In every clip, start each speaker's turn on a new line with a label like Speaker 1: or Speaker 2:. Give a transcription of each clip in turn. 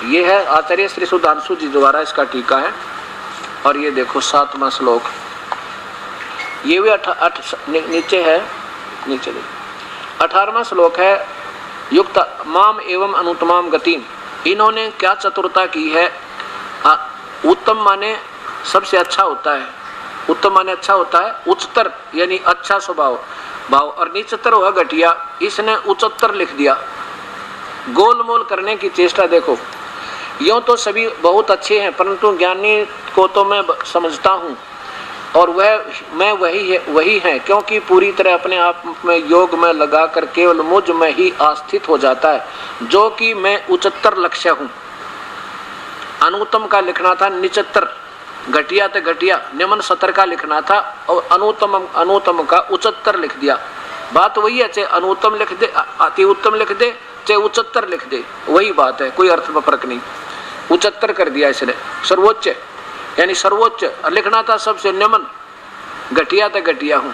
Speaker 1: ये है आचार्य श्री सुधांशु जी द्वारा इसका टीका है। और ये देखो 7वां श्लोक, ये भी नीचे है, नीचे देखो 18वां श्लोक है। युक्त माम एवं अनुत्तमाम गतिम, इन्होंने क्या चतुरता की है। उत्तम माने सबसे अच्छा होता है, उत्तम माने अच्छा होता है, उच्चतर यानी अच्छा स्वभाव भाव, और नीचतर हुआ घटिया, इसने उच्चतर लिख दिया। गोलमोल करने की चेष्टा देखो। यूं तो सभी बहुत अच्छे हैं, परंतु ज्ञानी को तो मैं समझता हूँ और मैं वही है, क्योंकि पूरी तरह अपने आप में योग में लगा कर केवल मुझ में ही आस्थित हो जाता है, जो कि मैं उच्चतर लक्ष्य हूँ। अनुत्तम का लिखना था निचतर, घटिया तो घटिया, निम्न सतर का लिखना था और अनुत्तम का उच्चतर लिख दिया। बात वही है, चाहे अनुत्तम लिख दे, अति उत्तम लिख दे, चाहे उच्चतर लिख दे, वही बात है, कोई अर्थ में फर्क नहीं। उच्चतर कर दिया इसने, सर्वोच्च यानी सर्वोच्च, लिखना था सबसे निम्न, घटिया तो घटिया हूं।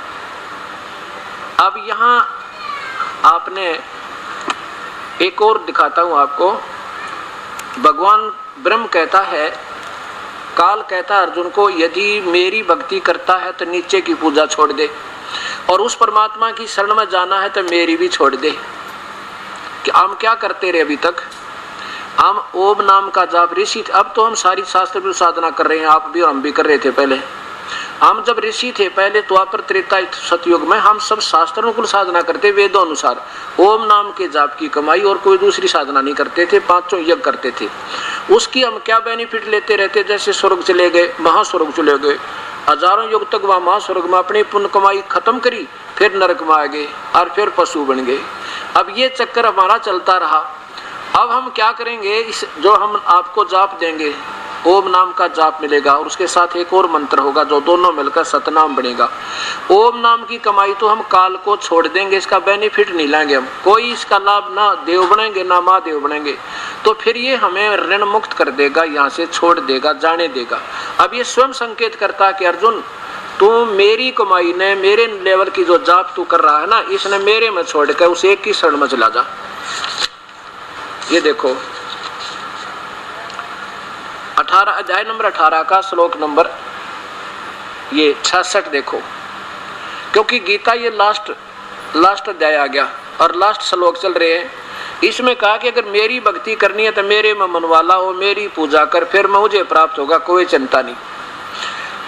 Speaker 1: अब यहां आपने एक और दिखाता हूं आपको। भगवान ब्रह्म कहता है, काल कहता है अर्जुन को, यदि मेरी भक्ति करता है तो नीचे की पूजा छोड़ दे, और उस परमात्मा की शरण में जाना है तो मेरी भी छोड़ दे। कि हम क्या करते रहे अभी तक, हम ओम नाम का जाप ऋषि, अब तो हम सारी शास्त्र की साधना कर रहे हैं, आप भी और हम भी कर रहे थे। पहले हम जब ऋषि थे, पहले द्वापर त्रेता सतयुग में हम सब शास्त्रों को साधना करते, वेदों अनुसार ओम नाम के जाप की कमाई, और कोई दूसरी साधना नहीं करते थे, 5 यज्ञ करते थे। उसकी हम क्या बेनिफिट लेते रहते, जैसे स्वर्ग चले गए, महास्वर्ग चले गए, हजारों युग तक वहां महास्वर्ग में अपनी पुण्य कमाई खत्म करी, फिर नरक में आ गए और फिर पशु बन गए। अब ये चक्कर हमारा चलता रहा। अब हम क्या करेंगे, इस जो हम आपको जाप देंगे, ओम नाम का जाप मिलेगा और उसके साथ एक और मंत्र होगा जो दोनों मिलकर सतनाम बनेगा। ओम नाम की कमाई तो हम काल को छोड़ देंगे, इसका बेनिफिट नहीं लेंगे हम, कोई इसका लाभ ना देव बनेंगे ना महादेव बनेंगे, तो फिर ये हमें ऋण मुक्त कर देगा, यहाँ से छोड़ देगा, जाने देगा। अब ये स्वयं संकेत करता है कि अर्जुन, तू मेरी कमाई ने, मेरे लेवल की जो जाप तू कर रहा है ना, इसने मेरे में छोड़ कर उस एक की शरण में चला जा। ये देखो 18 अध्याय नंबर 18 का श्लोक नंबर ये 66 देखो, क्योंकि गीता ये लास्ट अध्याय आ गया और लास्ट श्लोक चल रहे हैं। इसमें कहा कि अगर मेरी भक्ति करनी है तो मेरे में मन वाला हो, मेरी पूजा कर, फिर मुझे प्राप्त होगा, कोई चिंता नहीं।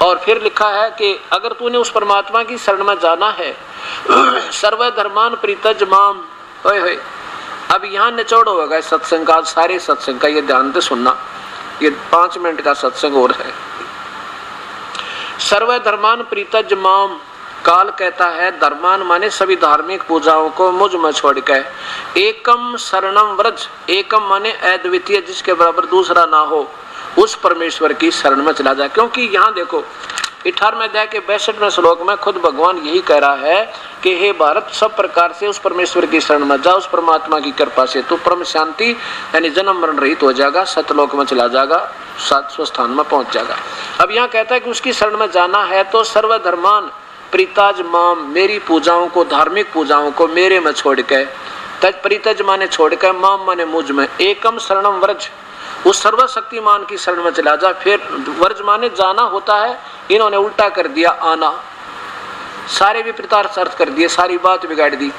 Speaker 1: और फिर लिखा है कि अगर तूने उस परमात्मा की शरण में जाना है, सर्वधर्मान प्रीतज माम, ओए होए। अब यहाँ निचोड़ होगा सत्संग का, सारे सत्संग का, ये ध्यान से सुनना, ये 5 मिनट का सत्संग और है। सर्वधर्मान प्रीतज माम, काल कहता है धर्मान माने सभी धार्मिक पूजाओं को मुझ में छोड़ के, एकम शरणम व्रज, एकम माने अद्वितीय, जिसके बराबर दूसरा ना हो, उस परमेश्वर की शरण में चला जा। क्योंकि यहाँ देखो 18वें अध्याय के 62वें श्लोक में खुद भगवान यही कह रहा है कि हे भारत, सब प्रकार से उस परमेश्वर की शरण में जा, उस परमात्मा की कृपा से तू परम शांति यानी जन्म मरण रहित हो जाएगा, सतलोक में चला जाएगा, सातवें स्थान में पहुंच जाएगा। अब यहाँ कहता है कि उसकी शरण में जाना है तो सर्वधर्मान प्रीताज माम, मेरी पूजाओं को, धार्मिक पूजाओं को मेरे में छोड़ के, तज प्रीतज माने छोड़ के, माम माने मुझ में, एकम शरणम व्रज, उस सर्वशक्तिमान की शरण में चला जा। फिर वर्ज माने जाना होता है, इन्होंने उल्टा कर दिया आना, सारे विपरीतार्थ अर्थ कर दिए, सारी बात बिगाड़ दी।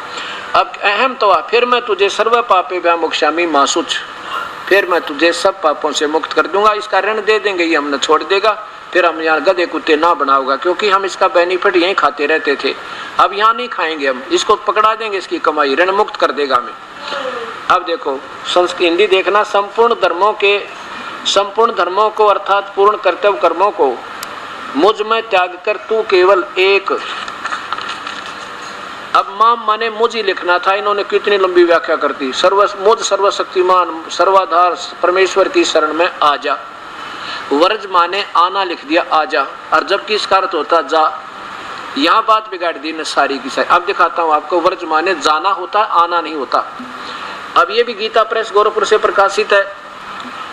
Speaker 1: अब अहम तो फिर मैं तुझे सर्व पापे व्यामोक्षामि मासुच, फिर मैं तुझे सब पापों से मुक्त कर दूंगा। इसका ऋण दे देंगे, ये हमने छोड़ देगा, फिर हम यहाँ गधे कुत्ते ना बनाओगा, क्योंकि हम इसका बेनिफिट यहीं खाते रहते थे। अब यहाँ नहीं खाएंगे हम, इसको पकड़ा देंगे, इसकी कमाई ऋण मुक्त कर देगा हमें। अब देखो संस्कृत हिंदी देखना, संपूर्ण धर्मों को अर्थात पूर्ण कर्तव्य कर्मों को मुझ में त्याग कर तू केवल एक। अब माम माने मुझ ही लिखना था, इन्होंने कितनी लंबी व्याख्या कर दी। मुझ सर्वशक्तिमान सर्वाधार परमेश्वर की शरण में आ जा। वर्ज माने आना लिख दिया, आ जा, और जबकि इसका अर्थ होता जा। यहाँ बात बिगाड़ दी न सारी की सारी। अब दिखाता हूँ आपको, वर्ज माने जाना होता है, आना नहीं होता। अब ये भी गीता प्रेस गोरखपुर से प्रकाशित है,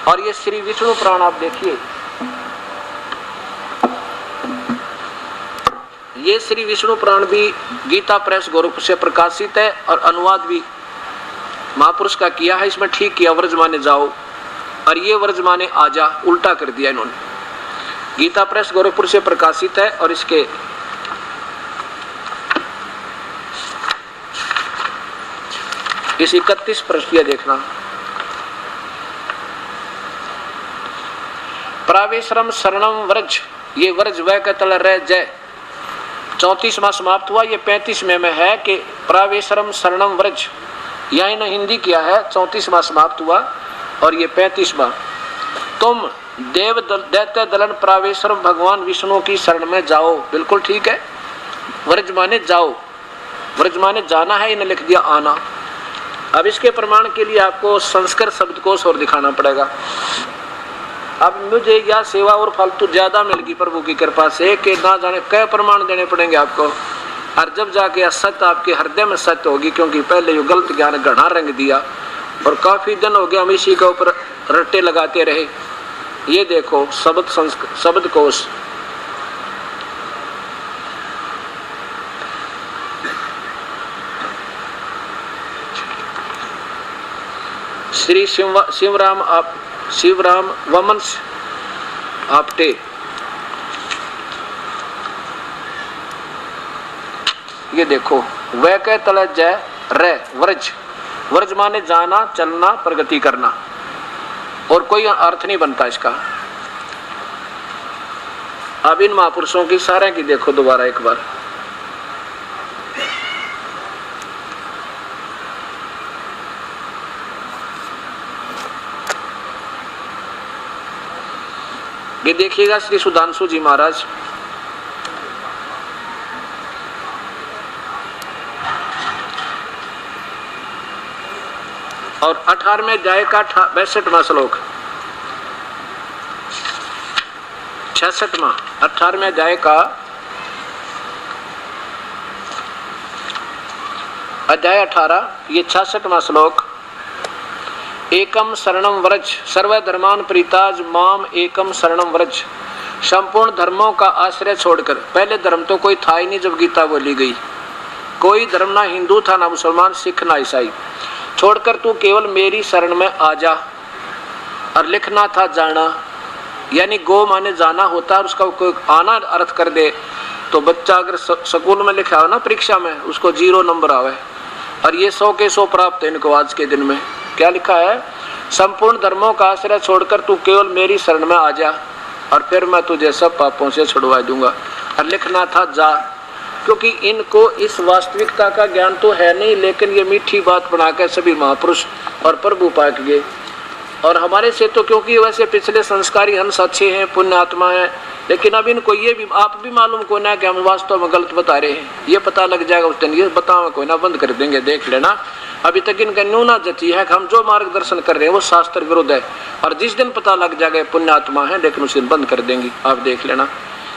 Speaker 1: और ये श्री विष्णु पुराण आप देखिए, ये श्री विष्णु पुराण भी गीता प्रेस गोरखपुर से प्रकाशित है और अनुवाद भी महापुरुष का किया है। इसमें ठीक किया, व्रज माने जाओ, और ये व्रज माने आजा, उल्टा कर दिया इन्होंने। गीता प्रेस गोरखपुर से प्रकाशित है और इसके इस 31 पृष्ठ देखना। प्रावेशरम शरणम व्रज, ये व्रज वह का तल रह जय 34वां समाप्त हुआ। ये 35वें में है कि प्रावेशरम शरणम व्रज, यहाँ इन्हें हिंदी किया है, 34वां समाप्त हुआ और ये 35वां। तुम देव दैत्य दलन प्रावेशरम, भगवान विष्णु की शरण में जाओ। बिल्कुल ठीक है, व्रज माने जाओ, व्रज माने जाना है, इन्हें लिख दिया आना। अब इसके प्रमाण के लिए आपको संस्कृत शब्दकोश और दिखाना पड़ेगा। अब मुझे यह सेवा और फालतू ज्यादा मिल गई प्रभु की कृपा से कि ना जाने कई प्रमाण देने पड़ेंगे आपको, और जब जाके सत्य आपके हृदय में सत्य होगी, क्योंकि पहले ये गलत ज्ञान घना रंग दिया और काफी दिन हो गया हम इसी के ऊपर रट्टे लगाते रहे। ये देखो शब्दकोश, श्री शिवराम वमन आपटे, ये देखो वह के तले जय रे व्रज, व्रज माने जाना, चलना, प्रगति करना, और कोई अर्थ नहीं बनता इसका। अब इन महापुरुषों की सारे की देखो दोबारा एक बार। ये देखिएगा श्री सुधांशु जी महाराज, और 18वें अध्याय का 62वां श्लोक, 66वां 18वें अध्याय का अध्याय 18, ये 66वां श्लोक। एकम शरणम व्रज सर्वधर्मान प्रीताज माम एकम शरणम व्रज, संपूर्ण धर्मों का आश्रय छोड़कर, पहले धर्म तो कोई था ही नहीं जब गीता बोली गई, कोई धर्म ना हिंदू था, ना मुसलमान, सिख, ना ईसाई, छोड़कर तू केवल मेरी शरण में आ जा। और लिखना था जाना, यानी गो माने जाना होता है, उसका कोई आना अर्थ कर दे तो बच्चा अगर स्कूल में लिखा हो ना परीक्षा में, उसको 0 नंबर आवे। और ये 100 के 100 प्राप्त है इनको आज के दिन में। क्या लिखा है? संपूर्ण धर्मों का आश्रय छोड़कर तू केवल मेरी शरण में आ जा और फिर मैं तुझे सब पापों से छुड़वा दूंगा। और लिखना था जा, क्योंकि इनको इस वास्तविकता का ज्ञान तो है नहीं, लेकिन ये मीठी बात बनाकर सभी महापुरुष और प्रभु पाक गए। और हमारे से तो क्योंकि वैसे पिछले संस्कारी हंस अच्छे हैं, पुण्य आत्मा है, लेकिन अब इनको ये भी आप भी मालूम को ना कि हम वास्तव में गलत बता रहे हैं। ये पता लग जाएगा उस दिन, ये बताओ कोई ना, बंद कर देंगे, देख लेना। अभी तक इनका न्यूना जती है कि हम जो मार्गदर्शन कर रहे हैं वो शास्त्र विरुद्ध है, और जिस दिन पता लग जाएगा पुण्य आत्मा है, लेकिन उस दिन बंद कर देंगी, आप देख लेना।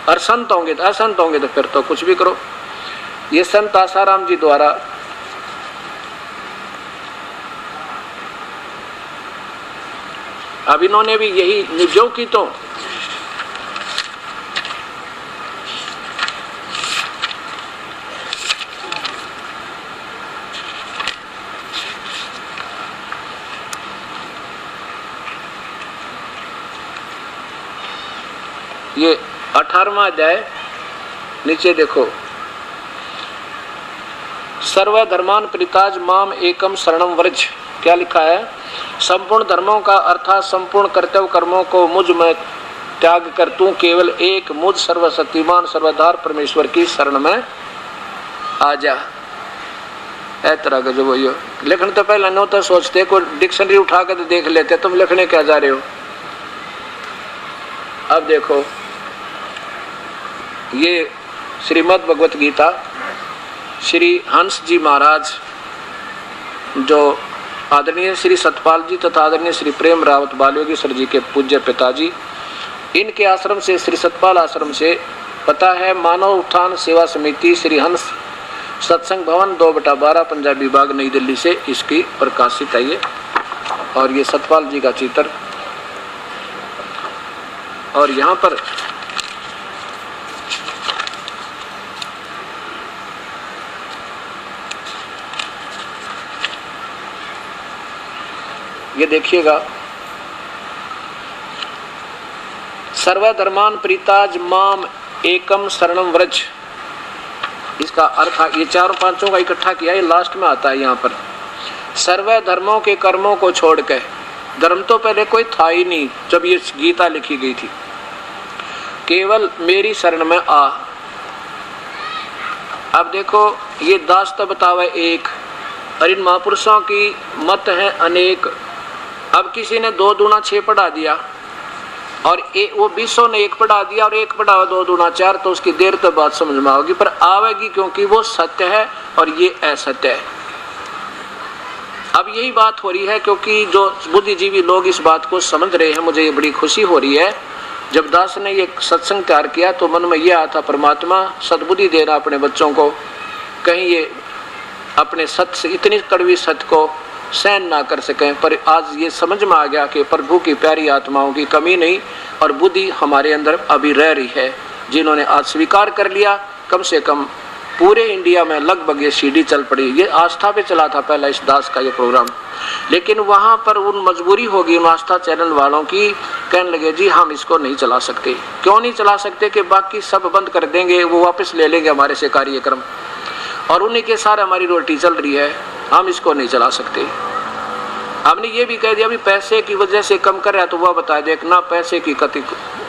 Speaker 1: और संत होंगे तो असंत होंगे तो फिर तो कुछ भी करो। ये संत आसाराम जी द्वारा अब इन्होंने भी यही निजों की तो ये 18वां अध्याय नीचे देखो, सर्वधर्मान प्रीताज माम एकम शरणम व्रज। क्या लिखा है? संपूर्ण धर्मों का अर्थात संपूर्ण कर्तव्य कर्मों को मुझ में त्याग कर तू केवल एक मुझ सर्वशक्तिमान सर्वधार परमेश्वर की शरण में आ जा। ऐ तरह का जो वो लिखने तो पहले न तो सोचते, कोई डिक्शनरी उठा कर तो देख लेते तुम लिखने क्या जा रहे हो। अब देखो ये श्रीमद् भगवत गीता श्री हंस जी महाराज, जो आदरणीय श्री सतपाल जी तथा आदरणीय श्री प्रेम रावत बालयोगेश्वर जी के पूज्य पिताजी, इनके आश्रम से, श्री सतपाल आश्रम से, पता है मानव उत्थान सेवा समिति, श्री हंस सत्संग भवन 2/12 पंजाबी बाग नई दिल्ली से इसकी प्रकाशित है ये। और ये सतपाल जी का चित्र, और यहाँ पर ये देखिएगा सर्वधर्मान प्रीताज माम एकम शरणम व्रज, इसका अर्थ ये चारों पांचों का इकट्ठा किया, ये लास्ट में आता है यहाँ पर। सर्व धर्मों के कर्मों को छोड़ के, धर्म तो पहले कोई था ही नहीं जब ये गीता लिखी गई थी, केवल मेरी शरण में आ। अब देखो ये दास तो बतावे एक, और इन महापुरुषों की मत है अनेक। अब किसी ने 2 दूना 6 पढ़ा दिया और वो 20 ने 1 पढ़ा दिया और 1 पढ़ा 2 दूना 4, तो उसकी देर तो बात समझ में आओगी, पर आवेगी क्योंकि वो सत्य है और ये असत्य है। अब यही बात हो रही है क्योंकि जो बुद्धिजीवी लोग इस बात को समझ रहे हैं। मुझे ये बड़ी खुशी हो रही है। जब दास ने ये सत्संग तैयार किया तो मन में ये आया था, परमात्मा सद्बुद्धि देना अपने बच्चों को, कहीं ये अपने सत्य से इतनी कड़वी सत्य को सहन ना कर सकें। पर आज ये समझ में आ गया कि प्रभु की प्यारी आत्माओं की कमी नहीं और बुद्धि हमारे अंदर अभी रह रही है, जिन्होंने आज स्वीकार कर लिया। कम से कम पूरे इंडिया में लगभग ये सीडी चल पड़ी। ये आस्था पे चला था पहला इस दास का ये प्रोग्राम, लेकिन वहाँ पर उन मजबूरी होगी उन आस्था चैनल वालों की, कहने लगे जी हम इसको नहीं चला सकते। क्यों नहीं चला सकते कि बाकी सब बंद कर देंगे, वो वापस ले लेंगे हमारे से कार्यक्रम, और उन्हीं के सारे हमारी रोटी चल रही है, हम इसको नहीं चला सकते। हमने ये भी कह दिया भी पैसे की वजह से कम कर रहा है, तो वह बता दे ना पैसे की कति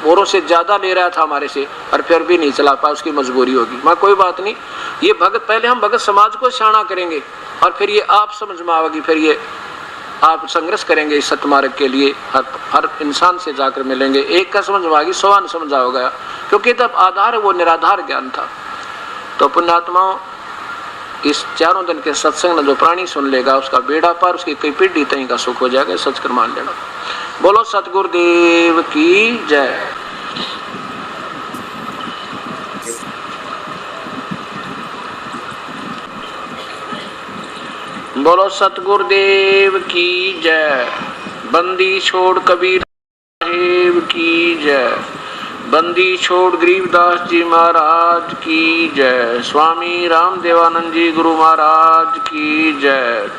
Speaker 1: औरों से ज्यादा ले रहा था हमारे से और फिर भी नहीं चला पाया, उसकी मजबूरी होगी। मैं कोई बात नहीं, ये भगत पहले हम भगत समाज को शाना करेंगे और फिर ये आप समझ में आवेगी, फिर ये आप संघर्ष करेंगे इस सतमार्ग के लिए, हर इंसान से जाकर मिलेंगे। एक का समझ में आएगी, 100 न समझ आओगा, क्योंकि तब आधार वो निराधार ज्ञान था। तो पुण्यात्माओं, इस 4 दिन के सत्संग में जो प्राणी सुन लेगा उसका बेड़ा पार, उसकी कई पीढ़ी तई का सुख हो जाएगा। सच कर मान लेना। बोलो सतगुरुदेव की जय। बोलो सतगुरुदेव की जय। बंदी छोड़ कबीर साहेब की जय। बंदी छोड़ गरीबदास जी महाराज की जय। स्वामी राम देवानंद जी गुरु महाराज की जय।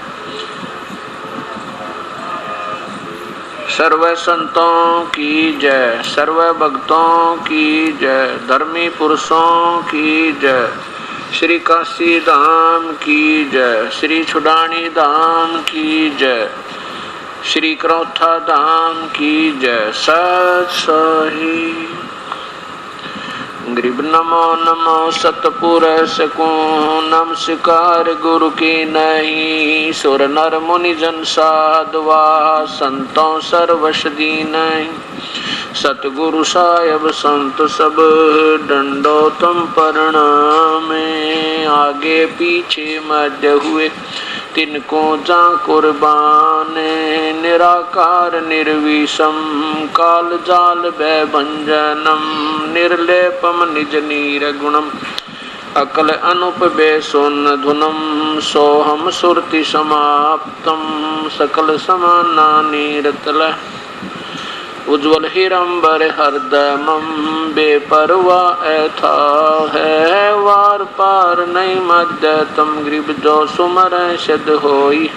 Speaker 1: सर्व संतों की जय, सर्व भक्तों की जय, धर्मी पुरुषों की जय। श्री काशी धाम की जय, श्री छुडानी धाम की जय, श्री करौथा धाम की जय। सत सही गरीब नमो नमो सतपुरुष को नमस्कार गुरु की नहीं। सुर नर मुनि जन साधवा संतों सर्वश दीन। सतगुरु साहेब संत सब डंडो तुम प्रणामे। आगे पीछे मध्य हुए तिनको जा कुर्बान। निराकार निर्विषम काल जाल भंजनम। निर्लेपम निज नीर गुणम अकल अनुप बेसुन धुनम। सोहम सुरति समाप्तम सकल समाना नीरतल। उज्ज्वल हिरंबर हरदमम बेपरवा ऐथा है। वार पार नहीं मध्य तम गरीब जो सुमर सिद्ध होई।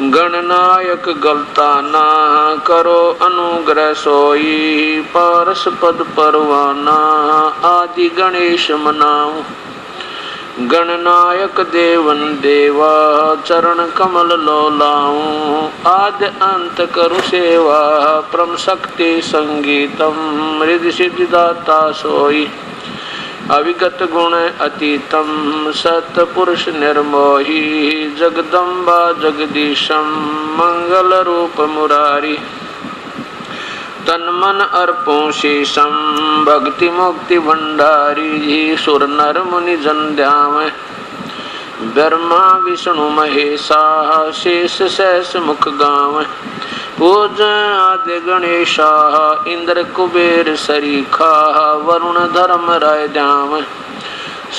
Speaker 1: गणनायक गलता ना करो अनुग्रह सोई। पारस पद परवाना आदि गणेश मनाऊं। गणनायक देवन देवा चरण कमल लो लाऊं। आद्य अंत करु सेवा परम शक्ति संगीतम। रिद्धि सिद्धि दाता सोई अविगत गुण अतीतम। सत पुरुष निर्मोही जगदम्बा जगदीशम। मंगल रूप मुरारी तन मन अर्पों शीशम। भक्ति मुक्ति भंडारी सुर नर मुनि जन ध्यान। ब्रह्मा विष्णु महेशा शेष सहस मुख गाँव। पूज आदि गणेशा इंद्र कुबेर सरीखा। वरुण धर्म राय ध्यान।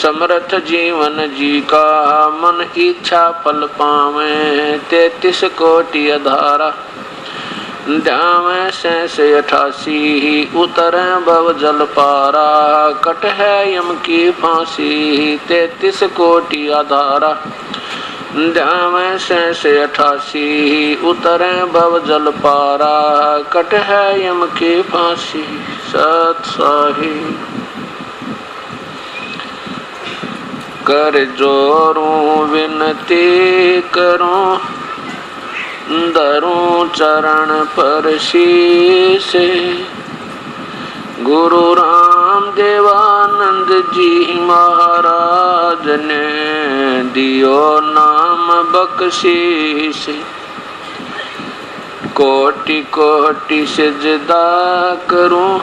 Speaker 1: समर्थ जीवन जी का मन इच्छा फल पावे। 33 कोटि अधारा ध्यान शेष 88। उतरे भव जल पारा कट है यम की फांसी। 33 कोटि आधारा ध्यावे से 88 उतरे भव जल पारा, कट है यम के फांसी सत साहिब। कर जोरूं विनती करूं, धरूं चरण पर शीस, गुरु राम देवानंद जी महाराज ने दियो नाम बख्शीश। कोटि कोटि सिजदा करूं,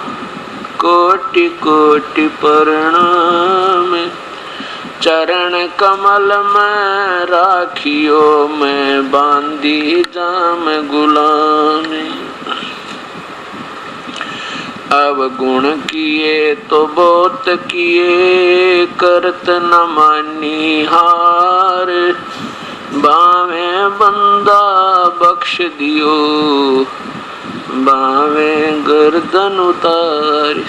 Speaker 1: कोटि कोटि प्रणाम, चरण कमल में राखियो मैं बांधी जाम गुलामी। अवगुण किए तो बहुत किए, करत न मानी हार, बावे बंदा बख्श दियो, बावे गर्दन उतार।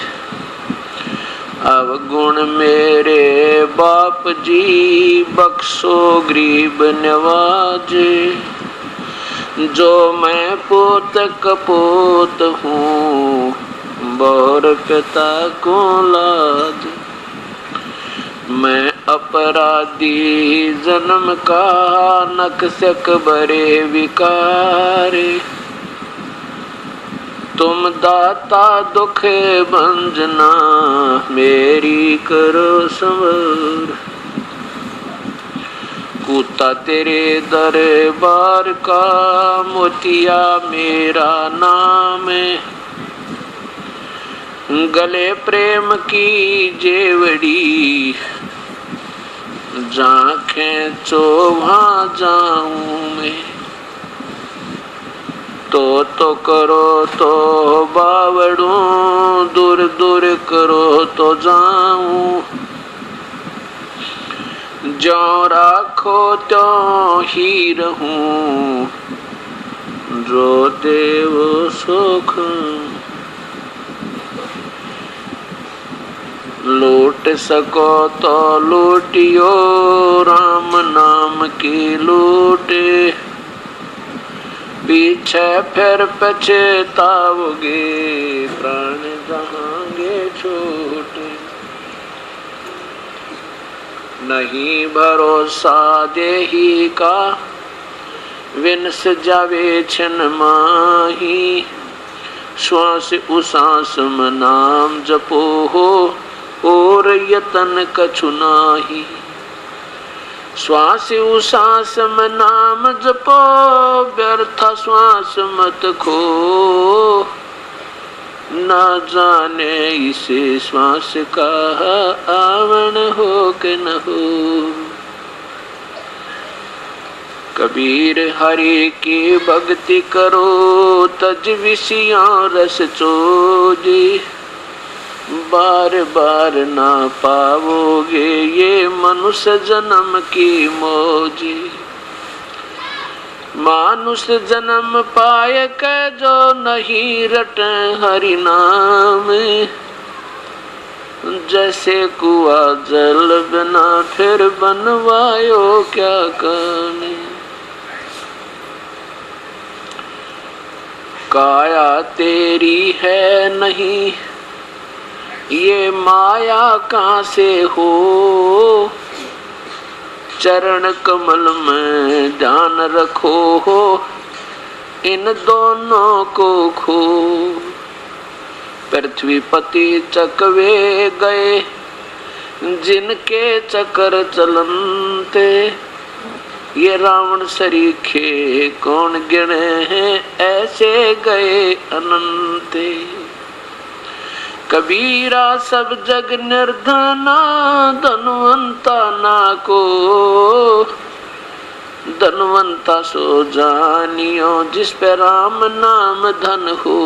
Speaker 1: अवगुण मेरे बाप जी बख्शो गरीब नवाजे, जो मैं पोत कपोत हूँ बौर पिता को लाद। मैं अपराधी जन्म का नक्सक बरे विकारे, तुम दाता दुख भंजना मेरी करो संवर। कूता तेरे दरबार का मोतिया मेरा नाम, गले प्रेम की जेवड़ी, जांखें चोभा जाऊं मैं। तो करो तो बावड़ू, दूर दूर करो तो जाऊं। जो राखो त्यों ही रहूं, जो देव सुख। लूट सको तो लूटियो, राम नाम की लूटे, पीछे फिर पछताओगे, प्राण जाएंगे छूटे। नहीं भरोसा देही का, विनस जावे छिन माही। श्वास उसास में नाम जपो हो, और यतन कछु नाही। श्वास उसास में नाम जपो, व्यर्थ श्वास मत खो। ना जाने इसे श्वास का आवण हो के न हो। कबीर हरि की भक्ति करो, तज विषयों रस चोजी। बार बार ना पाओगे ये मनुष्य जन्म की मौजी। मानुष्य जन्म पाए के जो नहीं रटे हरि नाम। जैसे कुआ जल बिना फिर बनवायो क्या काम। काया तेरी है नहीं, ये माया कहाँ से हो। चरण कमल में ध्यान रखो हो, इन दोनों को खो। पृथ्वी पति चकवे गए, जिनके चक्कर चलनते। ये रावण सरीखे कौन गिने हैं, ऐसे गए अनंते। कबीरा सब जग निर्धना, धनवंता ना को। धनवंता सो जानियो, जिस पे राम नाम धन हो।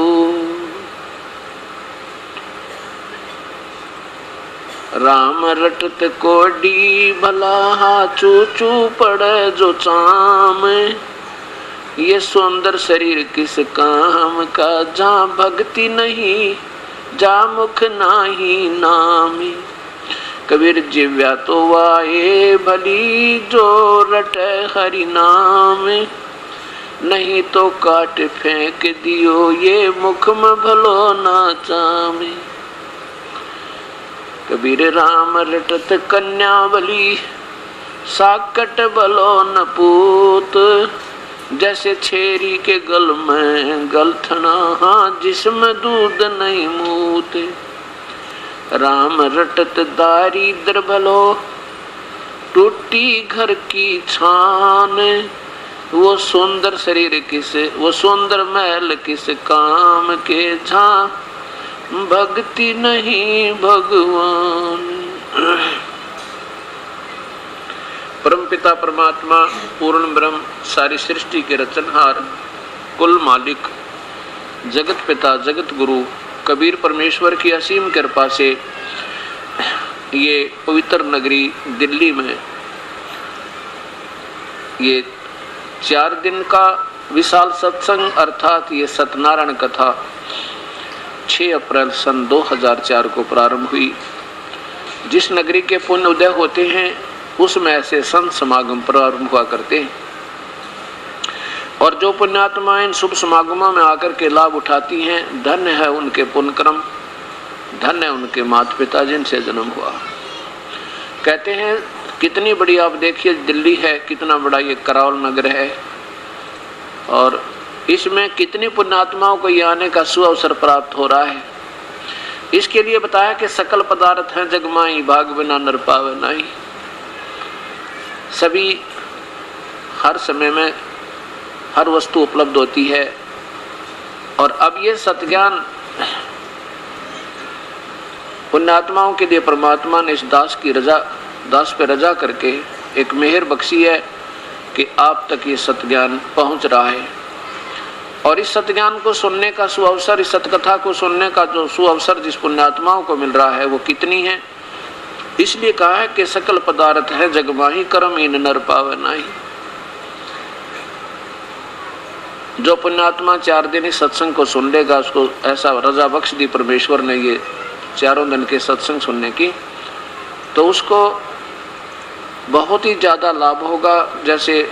Speaker 1: राम रटत कोडी भला, चू चू पड़े जो चाम। ये सुंदर शरीर किस काम का, जहाँ भक्ति नहीं जा मुख नाही नामी। कबीर जिव्या तो वाहे भली जो रटे हरि नाम, नहीं तो काट फेंक दियो ये मुख में भलो ना चामे। कबीर राम रटत कन्यावली, साकट भलो न पूत, जैसे छेरी के गल में गलथना, हाँ जिसमें दूध नहीं मूत। राम रटत दारिद्र भलो, टूटी घर की छान, वो सुंदर शरीर किस, वो सुंदर महल किस काम के, जहाँ भक्ति नहीं भगवान। परमपिता परमात्मा पूर्ण ब्रह्म, सारी सृष्टि के रचनहार, कुल मालिक, जगत पिता जगत गुरु कबीर परमेश्वर की असीम कृपा से ये पवित्र नगरी दिल्ली में ये 4 दिन का विशाल सत्संग अर्थात ये सत्यनारायण कथा 6 अप्रैल सन 2004 को प्रारंभ हुई। जिस नगरी के पुण्य उदय होते हैं उसमें ऐसे संत समागम प्रारंभ हुआ करते हैं, और जो पुण्यात्माएं शुभ समागमों में आकर के लाभ उठाती हैं, धन्य है उनके पुण्य कर्म, धन्य है उनके माता पिता जिनसे जन्म हुआ। कहते हैं कितनी बड़ी, आप देखिए दिल्ली है, कितना बड़ा ये करावल नगर है, और इसमें कितनी पुण्यात्माओं को ये आने का सुअवसर प्राप्त हो रहा है। इसके लिए बताया कि सकल पदार्थ हैं जग माई, भाग बिना नर पावे नहीं। सभी हर समय में हर वस्तु उपलब्ध होती है, और अब ये सत्ज्ञान पुण्यात्माओं के लिए परमात्मा ने इस दास पे रजा करके एक मेहर बख्शी है कि आप तक ये सत्ज्ञान पहुंच रहा है। और इस सत्ज्ञान को सुनने का सुअवसर, इस सतकथा को सुनने का जो सुअवसर जिस पुण्यात्माओं को मिल रहा है वो कितनी है। इसलिए कहा है कि सकल पदार्थ है जग माही, कर्म इन नर पावे नाही। जो पुण्यात्मा 4 दिन इस सत्संग को सुन लेगा, उसको ऐसा रजा बख्श दी परमेश्वर ने ये 4 दिन के सत्संग सुनने की, तो उसको बहुत ही ज़्यादा लाभ होगा। जैसे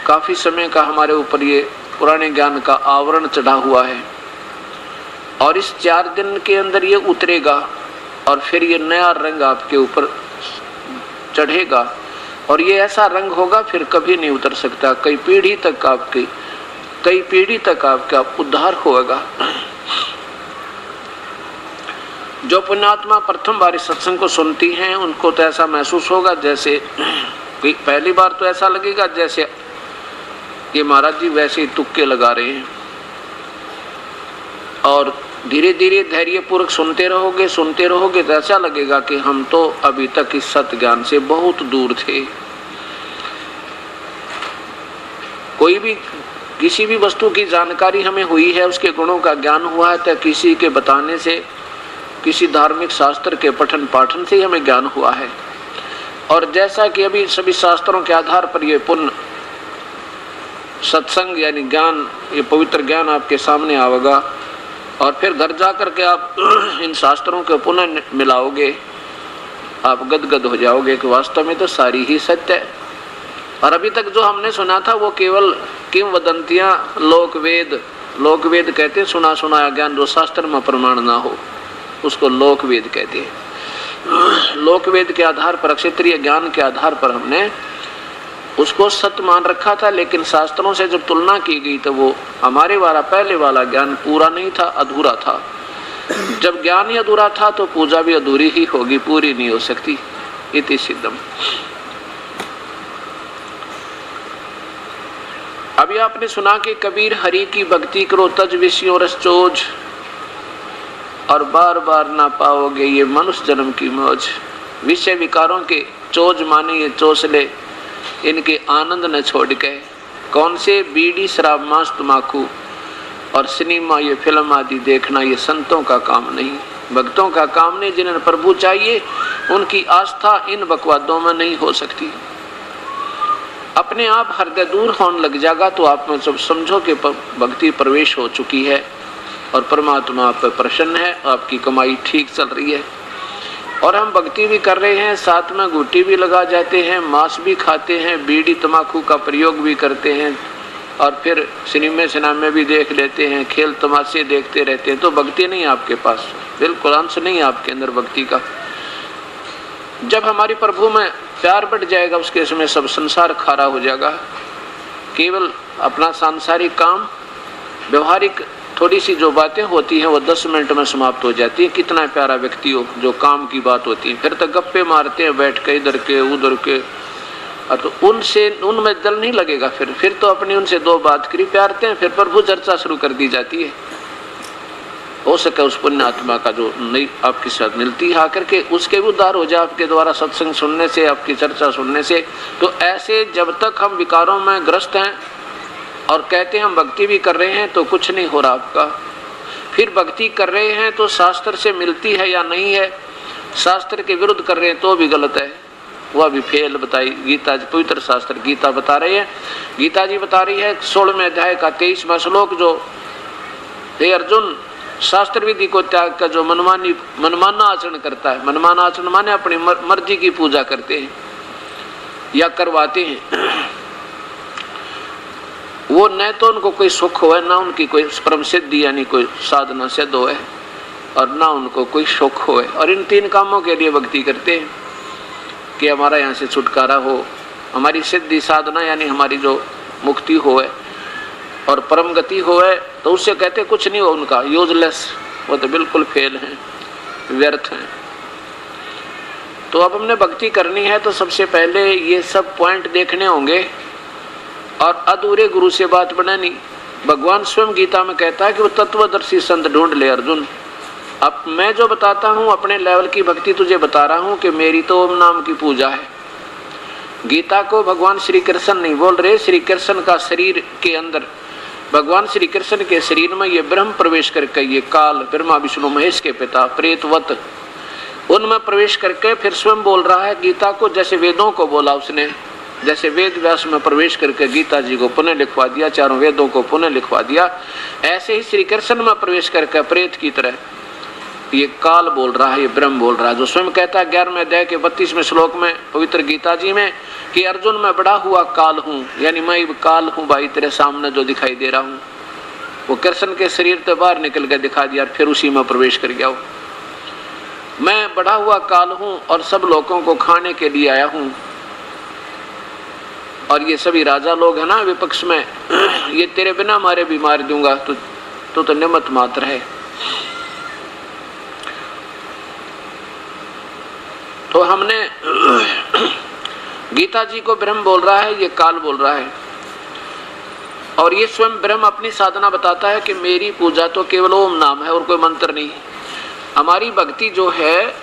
Speaker 1: काफ़ी समय का हमारे ऊपर ये पुराने ज्ञान का आवरण चढ़ा हुआ है, और इस 4 दिन के अंदर ये उतरेगा, और फिर ये नया रंग आपके ऊपर चढ़ेगा, और ये ऐसा रंग होगा फिर कभी नहीं उतर सकता। कई पीढ़ी तक आपका उद्धार होगा। जो पुण्यात्मा प्रथम बार इस सत्संग को सुनती हैं उनको तो ऐसा महसूस होगा जैसे पहली बार तो ऐसा लगेगा जैसे ये महाराज जी वैसे ही तुक्के लगा रहे हैं, और धीरे धीरे धैर्यपूर्वक सुनते रहोगे तो ऐसा लगेगा कि हम तो अभी तक इस सत्य ज्ञान से बहुत दूर थे। कोई भी किसी भी वस्तु की जानकारी हमें हुई है, उसके गुणों का ज्ञान हुआ है, तो किसी के बताने से, किसी धार्मिक शास्त्र के पठन पाठन से ही हमें ज्ञान हुआ है। और जैसा कि अभी सभी शास्त्रों के आधार पर ये पुण्य सत्संग यानी ज्ञान, ये पवित्र ज्ञान आपके सामने आवेगा, और फिर घर जा कर के आप इन शास्त्रों को पुनः मिलाओगे, आप गदगद हो जाओगे कि वास्तव में तो सारी ही सत्य है। और अभी तक जो हमने सुना था वो केवल किंवदंतियां, लोकवेद कहते हैं, सुना सुनाया ज्ञान जो शास्त्र में प्रमाण ना हो उसको लोकवेद कहते हैं। लोकवेद के आधार पर, क्षेत्रीय ज्ञान के आधार पर हमने उसको सत्य मान रखा था, लेकिन शास्त्रों से जब तुलना की गई तो वो हमारे वाला पहले वाला ज्ञान पूरा नहीं था, अधूरा था। जब ज्ञान ही अधूरा था तो पूजा भी अधूरी ही होगी, पूरी नहीं हो सकती। इति सिद्धम। अभी आपने सुना कि कबीर हरि की भक्ति करो तज विषयों रस चोज, और बार बार ना पाओगे ये मनुष्य जन्म की मौज। विषय विकारों के चोज माने ये चोसले, इनके आनंद न छोड़ के। कौन से? बीड़ी, शराब, मांस, तम्बाकू और सिनेमा, ये फिल्म आदि देखना ये संतों का काम नहीं, भक्तों का काम नहीं। जिन्हें प्रभु चाहिए उनकी आस्था इन बकवादों में नहीं हो सकती। अपने आप हृदय दूर होने लग जाएगा तो आप में सब समझो कि भक्ति प्रवेश हो चुकी है और परमात्मा आप पर प्रसन्न है, आपकी कमाई ठीक चल रही है। और हम भक्ति भी कर रहे हैं, साथ में गुटी भी लगा जाते हैं, मांस भी खाते हैं, बीड़ी तम्बाकू का प्रयोग भी करते हैं, और फिर सिनेमे भी देख लेते हैं, खेल तमाशे देखते रहते हैं, तो भक्ति नहीं आपके पास, बिल्कुल अंश नहीं आपके अंदर भक्ति का। जब हमारी प्रभु में प्यार बढ़ जाएगा, उसके समय सब संसार खारा हो जाएगा। केवल अपना सांसारिक काम, व्यवहारिक थोड़ी सी जो बातें होती हैं वो 10 मिनट में समाप्त हो जाती है। कितना प्यारा व्यक्ति हो, जो काम की बात होती है, फिर तो गप्पे मारते हैं बैठ के, इधर के उधर के, और तो उनसे उनमें दिल नहीं लगेगा। फिर तो अपनी उनसे 2 बात करी प्यारते हैं, फिर प्रभु चर्चा शुरू कर दी जाती है। हो सके उस पुण्य आत्मा का जो नई आपके साथ मिलती है आकर के, उसके भी उद्धार हो जाए आपके द्वारा सत्संग सुनने से, आपकी चर्चा सुनने से। तो ऐसे जब तक हम विकारों में ग्रस्त हैं और कहते हैं हम भक्ति भी कर रहे हैं, तो कुछ नहीं हो रहा आपका। फिर भक्ति कर रहे हैं तो शास्त्र से मिलती है या नहीं है, शास्त्र के विरुद्ध कर रहे हैं तो भी गलत है, वह भी फेल बताई गीता, पवित्र शास्त्र गीता बता रही है। गीता जी बता रही है 16वें अध्याय का 23वां श्लोक, जो हे अर्जुन, शास्त्र विधि को त्याग कर जो मनमाना आचरण करता है, मनमाना आचरण माने अपनी मर्जी की पूजा करते हैं या करवाते हैं, वो न तो उनको कोई सुख हो, ना उनकी कोई परम सिद्धि यानी कोई साधना सिद्ध हो, और ना उनको कोई सुख हो। और इन 3 कामों के लिए भक्ति करते हैं कि हमारा यहाँ से छुटकारा हो, हमारी सिद्धि साधना यानी हमारी जो मुक्ति हो और परम गति हो, तो उससे कहते कुछ नहीं हो उनका, यूजलेस, वो तो बिल्कुल फेल हैं, व्यर्थ हैं। तो अब हमने भक्ति करनी है तो सबसे पहले ये सब पॉइंट देखने होंगे, और अधूरे गुरु से बात बनानी। भगवान स्वयं गीता में कहता है कि वो तत्वदर्शी संत ढूंढ ले अर्जुन। अब मैं जो बताता हूँ अपने लेवल की भक्ति तुझे बता रहा हूँ कि मेरी तो ओम नाम की पूजा है। गीता को भगवान श्री कृष्ण नहीं बोल रहे, श्री कृष्ण का शरीर के अंदर, भगवान श्री कृष्ण के शरीर में ये ब्रह्म प्रवेश करके, ये काल, ब्रह्मा विष्णु महेश के पिता, प्रेतवत, उनमें प्रवेश करके फिर स्वयं बोल रहा है गीता को। जैसे वेदों को बोला उसने, जैसे वेद व्यास में प्रवेश करके गीता जी को पुनः लिखवा दिया, 4 वेदों को पुनः लिखवा दिया, ऐसे ही श्री कृष्ण में प्रवेश करके प्रेत की तरह ये काल बोल रहा है, ये ब्रह्म बोल रहा है, जो स्वयं कहता है 11वें अध्याय के 32वें श्लोक में पवित्र गीता जी में कि अर्जुन मैं बड़ा हुआ काल हूँ, यानी मैं काल हूँ भाई तेरे सामने जो दिखाई दे रहा हूँ। वो कृष्ण के शरीर से बाहर निकल कर दिखा दिया, फिर उसी में प्रवेश कर गया। मैं बड़ा हुआ काल हूँ और सब लोगों को खाने के लिए आया हूँ, और ये सभी राजा लोग हैं ना विपक्ष में, ये तेरे बिना मारे भी मार दूंगा, तो निमित्त मात्र है। तो हमने गीता जी को ब्रह्म बोल रहा है, ये काल बोल रहा है, और ये स्वयं ब्रह्म अपनी साधना बताता है कि मेरी पूजा तो केवल ओम नाम है और कोई मंत्र नहीं। हमारी भक्ति जो है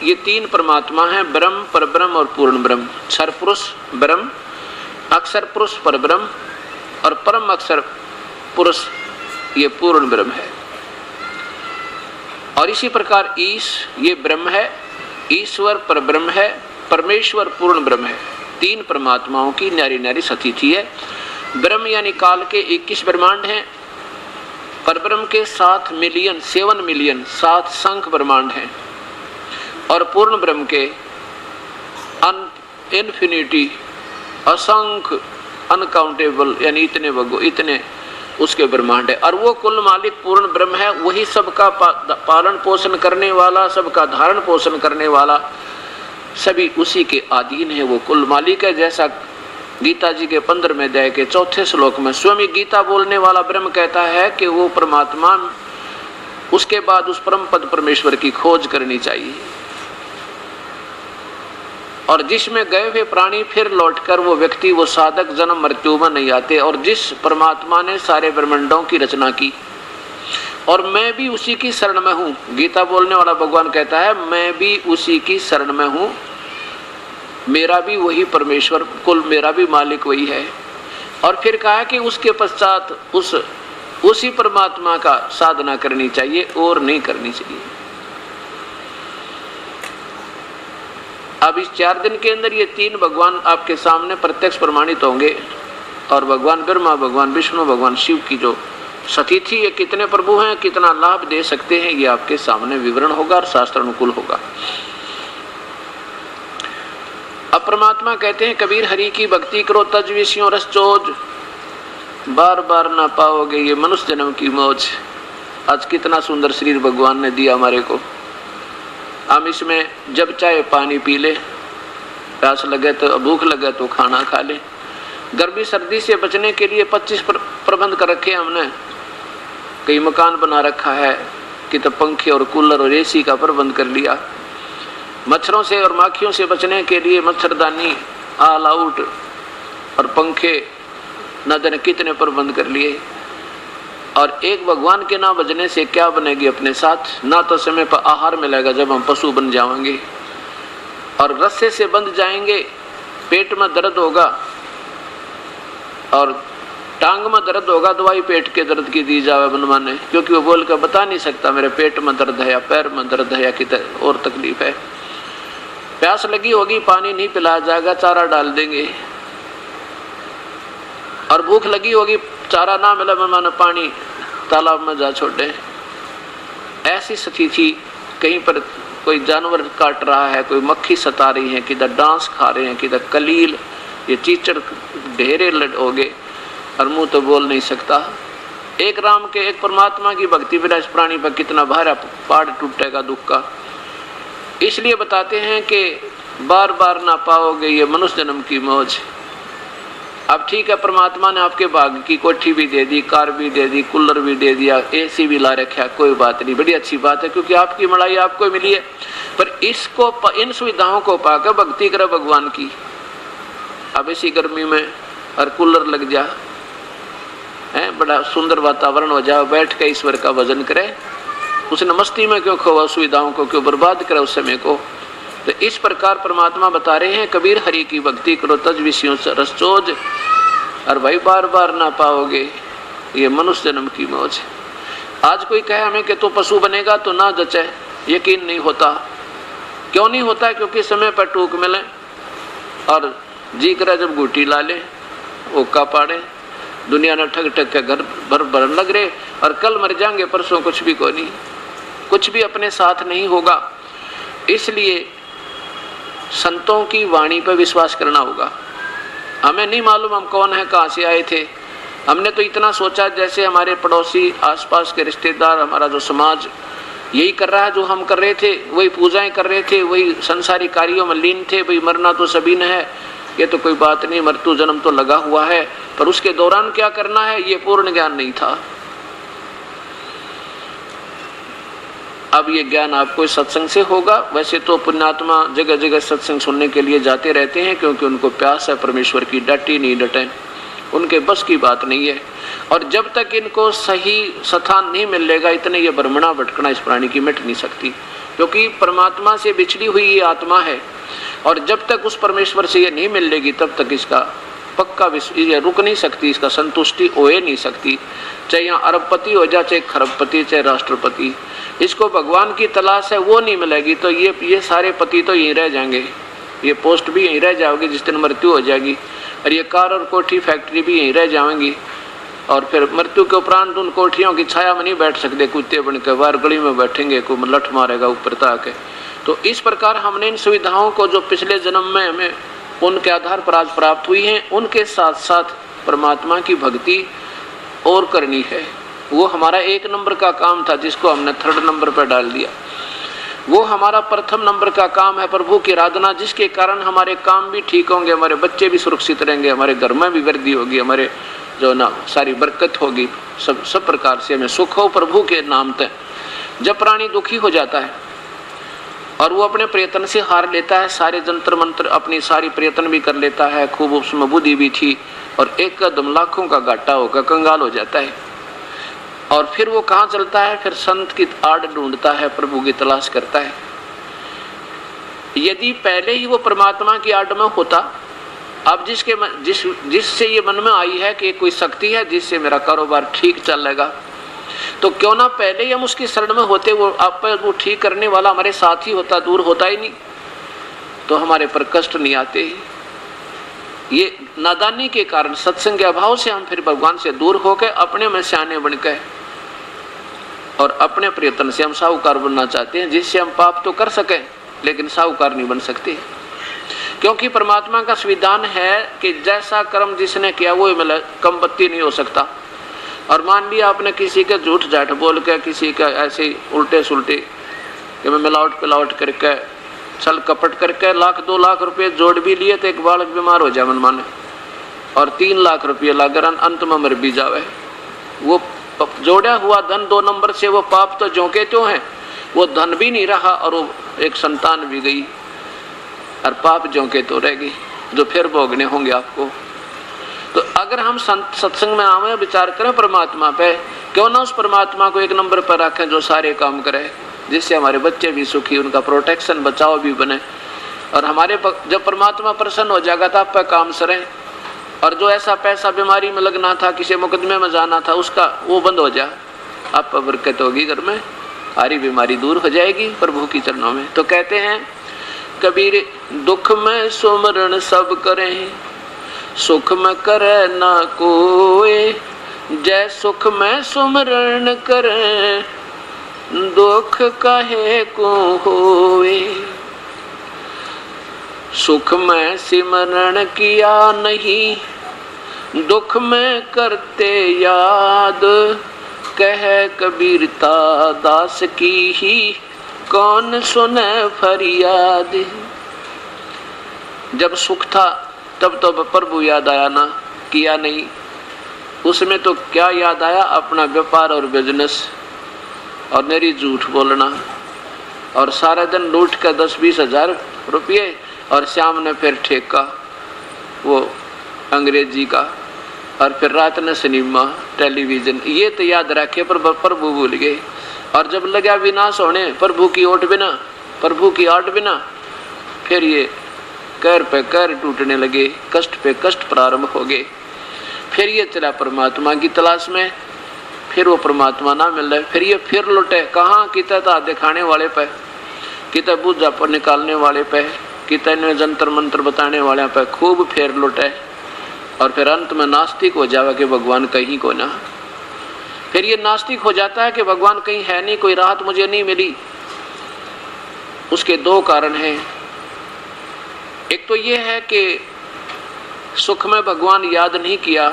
Speaker 1: ये 3 परमात्मा है, ब्रह्म, परब्रह्म और पूर्ण ब्रह्म। क्षर पुरुष ब्रह्म, अक्षर पुरुष परब्रह्म, और परम अक्षर पुरुष ये पूर्ण ब्रह्म है। और इसी प्रकार ईश ये ब्रह्म है, ईश्वर परब्रह्म है, परमेश्वर पूर्ण ब्रह्म है। 3 परमात्माओं की न्यारी न्यारी सतिथि है। ब्रह्म यानी काल के 21 ब्रह्मांड हैं, परब्रह्म के 7 मिलियन 7 संख्य ब्रह्मांड हैं, और पूर्ण ब्रह्म के इन्फिनिटी असंख्य अनकाउंटेबल यानी इतने उसके ब्रह्मांड है। और वो कुल मालिक पूर्ण ब्रह्म है, वही सबका पालन पोषण करने वाला, सबका धारण पोषण करने वाला, सभी उसी के अधीन है, वो कुल मालिक है। जैसा गीता जी के 15वें अध्याय के 4थे श्लोक में स्वयं गीता बोलने वाला ब्रह्म कहता है कि वो परमात्मा, उसके बाद उस परम पद परमेश्वर की खोज करनी चाहिए, और जिसमें गए हुए प्राणी फिर लौटकर वो व्यक्ति, वो साधक जन्म मृत्यु में नहीं आते। और जिस परमात्मा ने सारे ब्रह्मांडों की रचना की, और मैं भी उसी की शरण में हूँ, गीता बोलने वाला भगवान कहता है मैं भी उसी की शरण में हूँ, मेरा भी वही परमेश्वर, कुल मेरा भी मालिक वही है। और फिर कहा कि उसके पश्चात उसी परमात्मा का साधना करनी चाहिए और नहीं करनी चाहिए। अब इस 4 दिन के अंदर ये 3 भगवान आपके सामने प्रत्यक्ष प्रमाणित होंगे, और भगवान ब्रह्मा, भगवान विष्णु, भगवान शिव की जो सतिथि, ये कितने प्रभु हैं, कितना लाभ दे सकते हैं, ये आपके सामने विवरण होगा और शास्त्र अनुकूल होगा। अब परमात्मा कहते हैं कबीर हरि की भक्ति करो तज विषयों रस चोज, बार बार ना पाओगे ये मनुष्य जन्म की मौज। आज कितना सुंदर शरीर भगवान ने दिया हमारे को, हम इसमें जब चाहे पानी पी ले, प्यास लगे तो, भूख लगे तो खाना खा ले। गर्मी सर्दी से बचने के लिए 25 प्रबंध कर रखे हमने, कई मकान बना रखा है कि तो पंखे और कूलर और एसी का प्रबंध कर लिया। मच्छरों से और माखियों से बचने के लिए मच्छरदानी, ऑल आउट और पंखे न जाने कितने प्रबंध कर लिए। और एक भगवान के ना बजने से क्या बनेगी अपने साथ, ना तो समय पर आहार मिलेगा जब हम पशु बन जाएंगे, और रस्से से बंध जाएंगे, पेट में दर्द होगा और टांग में दर्द होगा, दवाई पेट के दर्द की दी जावे बनवाने, क्योंकि वो बोल कर बता नहीं सकता मेरे पेट में दर्द है या पैर में दर्द है या कितने और तकलीफ है। प्यास लगी होगी, पानी नहीं पिलाया जाएगा, चारा डाल देंगे। और भूख लगी होगी, चारा ना मिला मनमाना पानी तालाब में जा छोड़े। ऐसी स्थिति, कहीं पर कोई जानवर काट रहा है, कोई मक्खी सता रही है, किधर डांस खा रहे हैं, किधर कलील, ये चीचड़ ढेरे हो गए और मुंह तो बोल नहीं सकता। एक राम के, एक परमात्मा की भक्ति बिना इस प्राणी पर कितना भारा पहाड़ टूटेगा दुख का। इसलिए बताते हैं कि बार बार ना पाओगे ये मनुष्य जन्म की मौज। अब ठीक है, परमात्मा ने आपके भाग्य की कोठी भी दे दी, कार भी दे दी, कूलर भी दे दिया, एसी भी ला रखा, कोई बात नहीं, बड़ी अच्छी बात है, क्योंकि आपकी मलाई आपको मिली है। पर इसको, इन सुविधाओं को पाकर भक्ति करो भगवान की। अब इसी गर्मी में और कूलर लग जा है, बड़ा सुंदर वातावरण हो जाए, बैठ के ईश्वर का भजन करे। उसने मस्ती में क्यों खोवा, सुविधाओं को क्यों बर्बाद करे उस समय को। तो इस प्रकार परमात्मा बता रहे हैं कबीर हरि की भक्ति करो तज विषयों से रस चोज, और भाई बार बार ना पाओगे ये मनुष्य जन्म की मौज। आज कोई कहे हमें कि तू पशु बनेगा तो ना जचे, यकीन नहीं होता। क्यों नहीं होता? क्योंकि समय पर टूक मिले और जी करे जब गुटी ला ले, ओका पाड़े, दुनिया ने ठग ठग के घर भर भरन लग रहे, और कल मर जाएंगे, परसों कुछ भी कोई नहीं, कुछ भी अपने साथ नहीं होगा। इसलिए संतों की वाणी पर विश्वास करना होगा। हमें नहीं मालूम हम कौन है, कहाँ से आए थे। हमने तो इतना सोचा जैसे हमारे पड़ोसी, आसपास के रिश्तेदार, हमारा जो समाज यही कर रहा है जो हम कर रहे थे, वही पूजाएं कर रहे थे, वही संसारी कार्यों में लीन थे। भाई मरना तो सभी ने है, ये तो कोई बात नहीं, मृत्यु जन्म तो लगा हुआ है, पर उसके दौरान क्या करना है ये पूर्ण ज्ञान नहीं था। अब ये ज्ञान आपको सत्संग से होगा। वैसे तो पुण्यात्मा जगह जगह सत्संग सुनने के लिए जाते रहते हैं, क्योंकि उनको प्यास है परमेश्वर की, डटी नहीं डटे, उनके बस की बात नहीं है। और जब तक इनको सही स्थान नहीं मिलेगा, इतने ये भ्रमणा भटकना इस प्राणी की मिट नहीं सकती, क्योंकि परमात्मा से बिछड़ी हुई ये आत्मा है। और जब तक उस परमेश्वर से ये नहीं मिलेगी तब तक इसका पक्का ये रुक नहीं सकती, इसका संतुष्टि हो नहीं सकती। चाहे यहाँ अरबपति हो जाए, चाहे खरबपति, चाहे राष्ट्रपति, इसको भगवान की तलाश है, वो नहीं मिलेगी तो ये सारे पति तो यहीं रह जाएंगे, ये पोस्ट भी यहीं रह जाओगी जिस दिन मृत्यु हो जाएगी, और ये कार और कोठी फैक्ट्री भी यहीं रह जाएंगी। और फिर मृत्यु के उपरांत उन कोठियों की छाया में नहीं बैठ सकते, कुत्ते बन के बाहर गली में बैठेंगे, कोई लठ मारेगा ऊपर तक। तो इस प्रकार हमने इन सुविधाओं को जो पिछले जन्म में हमें उनके आधार पर आज प्राप्त हुई हैं, उनके साथ साथ परमात्मा की भक्ति और करनी है। वो हमारा 1 नंबर का काम था, जिसको हमने 3rd नंबर पर डाल दिया। वो हमारा प्रथम नंबर का काम है, प्रभु की आराधना, जिसके कारण हमारे काम भी ठीक होंगे, हमारे बच्चे भी सुरक्षित रहेंगे, हमारे घर में भी वृद्धि होगी, हमारे जो ना सारी बरकत होगी, सब प्रकार से हमें सुख हो प्रभु के नाम तक। जब प्राणी दुखी हो जाता है और वो अपने प्रयत्न से हार लेता है, सारे जंतर मंत्र अपनी सारी प्रयत्न भी कर लेता है, खूब उसमें बुद्धि भी थी, और एक कदम लाखों का घाटा होकर कंगाल हो जाता है। और फिर वो कहाँ चलता है? फिर संत की आड़ ढूंढता है, प्रभु की तलाश करता है। यदि पहले ही वो परमात्मा की आड़ में होता, अब जिससे ये मन में आई है कि कोई शक्ति है जिससे मेरा कारोबार ठीक चलेगा, तो क्यों ना पहले ही हम उसकी शरण में होते, वो ठीक करने वाला हमारे साथ ही होता, दूर होता ही नहीं, तो हमारे पर कष्ट नहीं आते। ये नादानी के कारण, सत्संग के अभाव से हम फिर भगवान से दूर होकर अपने में सियाने बन गए, और अपने प्रयत्न से हम साहूकार बनना चाहते हैं, जिससे हम पाप तो कर सकें लेकिन साहूकार नहीं बन सकते। क्योंकि परमात्मा का संविधान है कि जैसा कर्म जिसने किया वो मतलब कम बत्ती नहीं हो सकता। और मान लिया आपने किसी के झूठ झाठ बोल के, किसी का ऐसे उल्टे सुलटे कि मैं मिलावट पिलावट करके छल कपट करके 1-2 लाख रुपए जोड़ भी लिए तो एक बालक बीमार हो जाए मन माने, और 3 लाख रुपये लाकर अंत में मर भी जावे। वो जोड़ा हुआ धन 2 नंबर से वो पाप तो ज्यों के त्यों है, वो धन भी नहीं रहा और वो एक संतान भी गई और पाप ज्यों के तो रह गई, जो फिर भोगने होंगे आपको। तो अगर हम सत्संग में आवे, विचार करें परमात्मा पे, क्यों ना उस परमात्मा को एक नंबर पर रखें जो सारे काम करे, जिससे हमारे बच्चे भी सुखी, उनका प्रोटेक्शन बचाव भी बने। और हमारे जब परमात्मा प्रसन्न हो जाएगा तो आप पे काम सरें। और जो ऐसा पैसा बीमारी में लगना था, किसी मुकदमे में जाना था, उसका वो बंद हो जाए, आप पर बरकत होगी, घर में सारी बीमारी दूर हो जाएगी प्रभु की चरणों में। तो कहते हैं कबीर, दुख में सुमरण सब करें, सुख में करे ना कोई, जय सुख में सुमरण करें, दुख काहे को होए। सुख में सिमरण किया नहीं, दुख में करते याद, कह कबीरता दास की ही कौन सुने फरियाद। जब सुख था तब तो प्रभु याद आया ना, किया नहीं, उसमें तो क्या याद आया, अपना व्यापार और बिजनेस और मेरी झूठ बोलना, और सारा दिन लूट कर 10-20 हजार रुपये, और शाम ने फिर ठेका वो अंग्रेजी का, और फिर रात ने सिनेमा टेलीविजन, ये तो याद रखे पर प्रभु भूल गए। और जब लगा विनाश होने, प्रभु की ओट बिना, प्रभु की आट बिना, फिर ये कैर पे कैर टूटने लगे, कष्ट पे कष्ट प्रारंभ हो गए। फिर ये चला परमात्मा की तलाश में, फिर वो परमात्मा ना मिल रहे, फिर ये फिर लुटे कहाँ, कितना था दिखाने वाले पे, कितना बुझा पर निकालने वाले पे, कितने जंतर मंत्र बताने वाले पे खूब फेर लुटे, और फिर अंत में नास्तिक हो जावे कि भगवान कहीं को ना। फिर ये नास्तिक हो जाता है कि भगवान कहीं है नहीं, कोई राहत मुझे नहीं मिली। उसके 2 कारण हैं। एक तो ये है कि सुख में भगवान याद नहीं किया,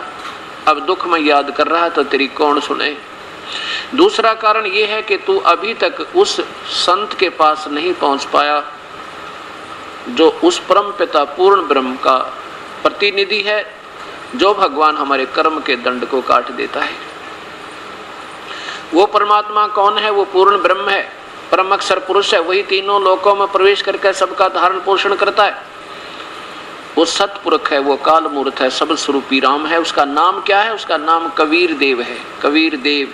Speaker 1: अब दुख में याद कर रहा तो तेरी कौन सुने। दूसरा कारण ये है कि तू अभी तक उस संत के पास नहीं पहुंच पाया जो उस परम पिता पूर्ण ब्रह्म का प्रतिनिधि है, जो भगवान हमारे कर्म के दंड को काट देता है। वो परमात्मा कौन है? वो पूर्ण ब्रह्म है, परम अक्षर पुरुष है, वही तीनों लोकों में प्रवेश करके सबका धारण पोषण करता है। वो सतपुरख है, वो काल मूर्त है, सब स्वरूपी राम है। उसका नाम क्या है? उसका नाम कबीर देव है। कबीर देव,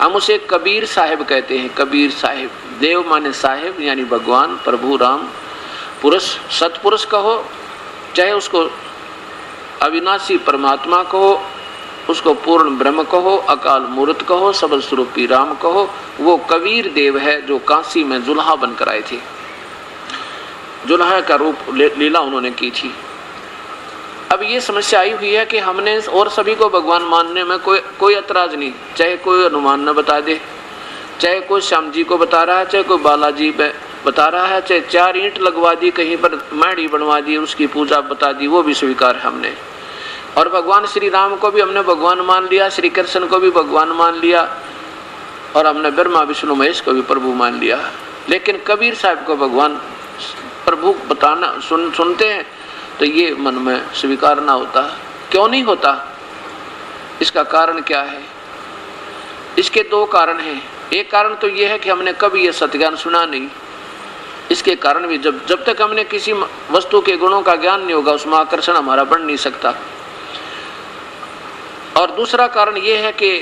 Speaker 1: हम उसे कबीर साहिब कहते हैं। कबीर साहिब, देव माने साहिब यानी भगवान प्रभु राम। पुरुष सतपुरुष कहो, चाहे उसको अविनाशी परमात्मा कहो, उसको पूर्ण ब्रह्म कहो, अकाल मूर्त कहो, सब स्वरूपी राम कहो, वो कबीर देव है जो काशी में जुल्हा बनकर आए थे। जुल्हा का रूप लीला उन्होंने की थी। अब ये समस्या आई हुई है कि हमने और सभी को भगवान मानने में कोई एतराज नहीं, चाहे कोई हनुमान न बता दे, चाहे कोई श्याम जी को बता रहा है, चाहे कोई बालाजी बता रहा है, चाहे 4 ईंट लगवा दी, कहीं पर महड़ी बनवा दी, उसकी पूजा बता दी, वो भी स्वीकार है हमने। और भगवान श्री राम को भी हमने भगवान मान लिया, श्री कृष्ण को भी भगवान मान लिया, और हमने ब्रह्मा विष्णु महेश को भी प्रभु मान लिया। लेकिन कबीर साहब को भगवान प्रभु बताना सुनते हैं तो ये मन में स्वीकार ना होता। क्यों नहीं होता? इसका कारण क्या है? इसके 2 कारण हैं। एक कारण तो ये है कि हमने कभी ये सत्य सुना नहीं। इसके कारण भी जब तक हमने किसी वस्तु के गुणों का ज्ञान नहीं होगा, उसमें आकर्षण हमारा बढ़ नहीं सकता। और दूसरा कारण ये है कि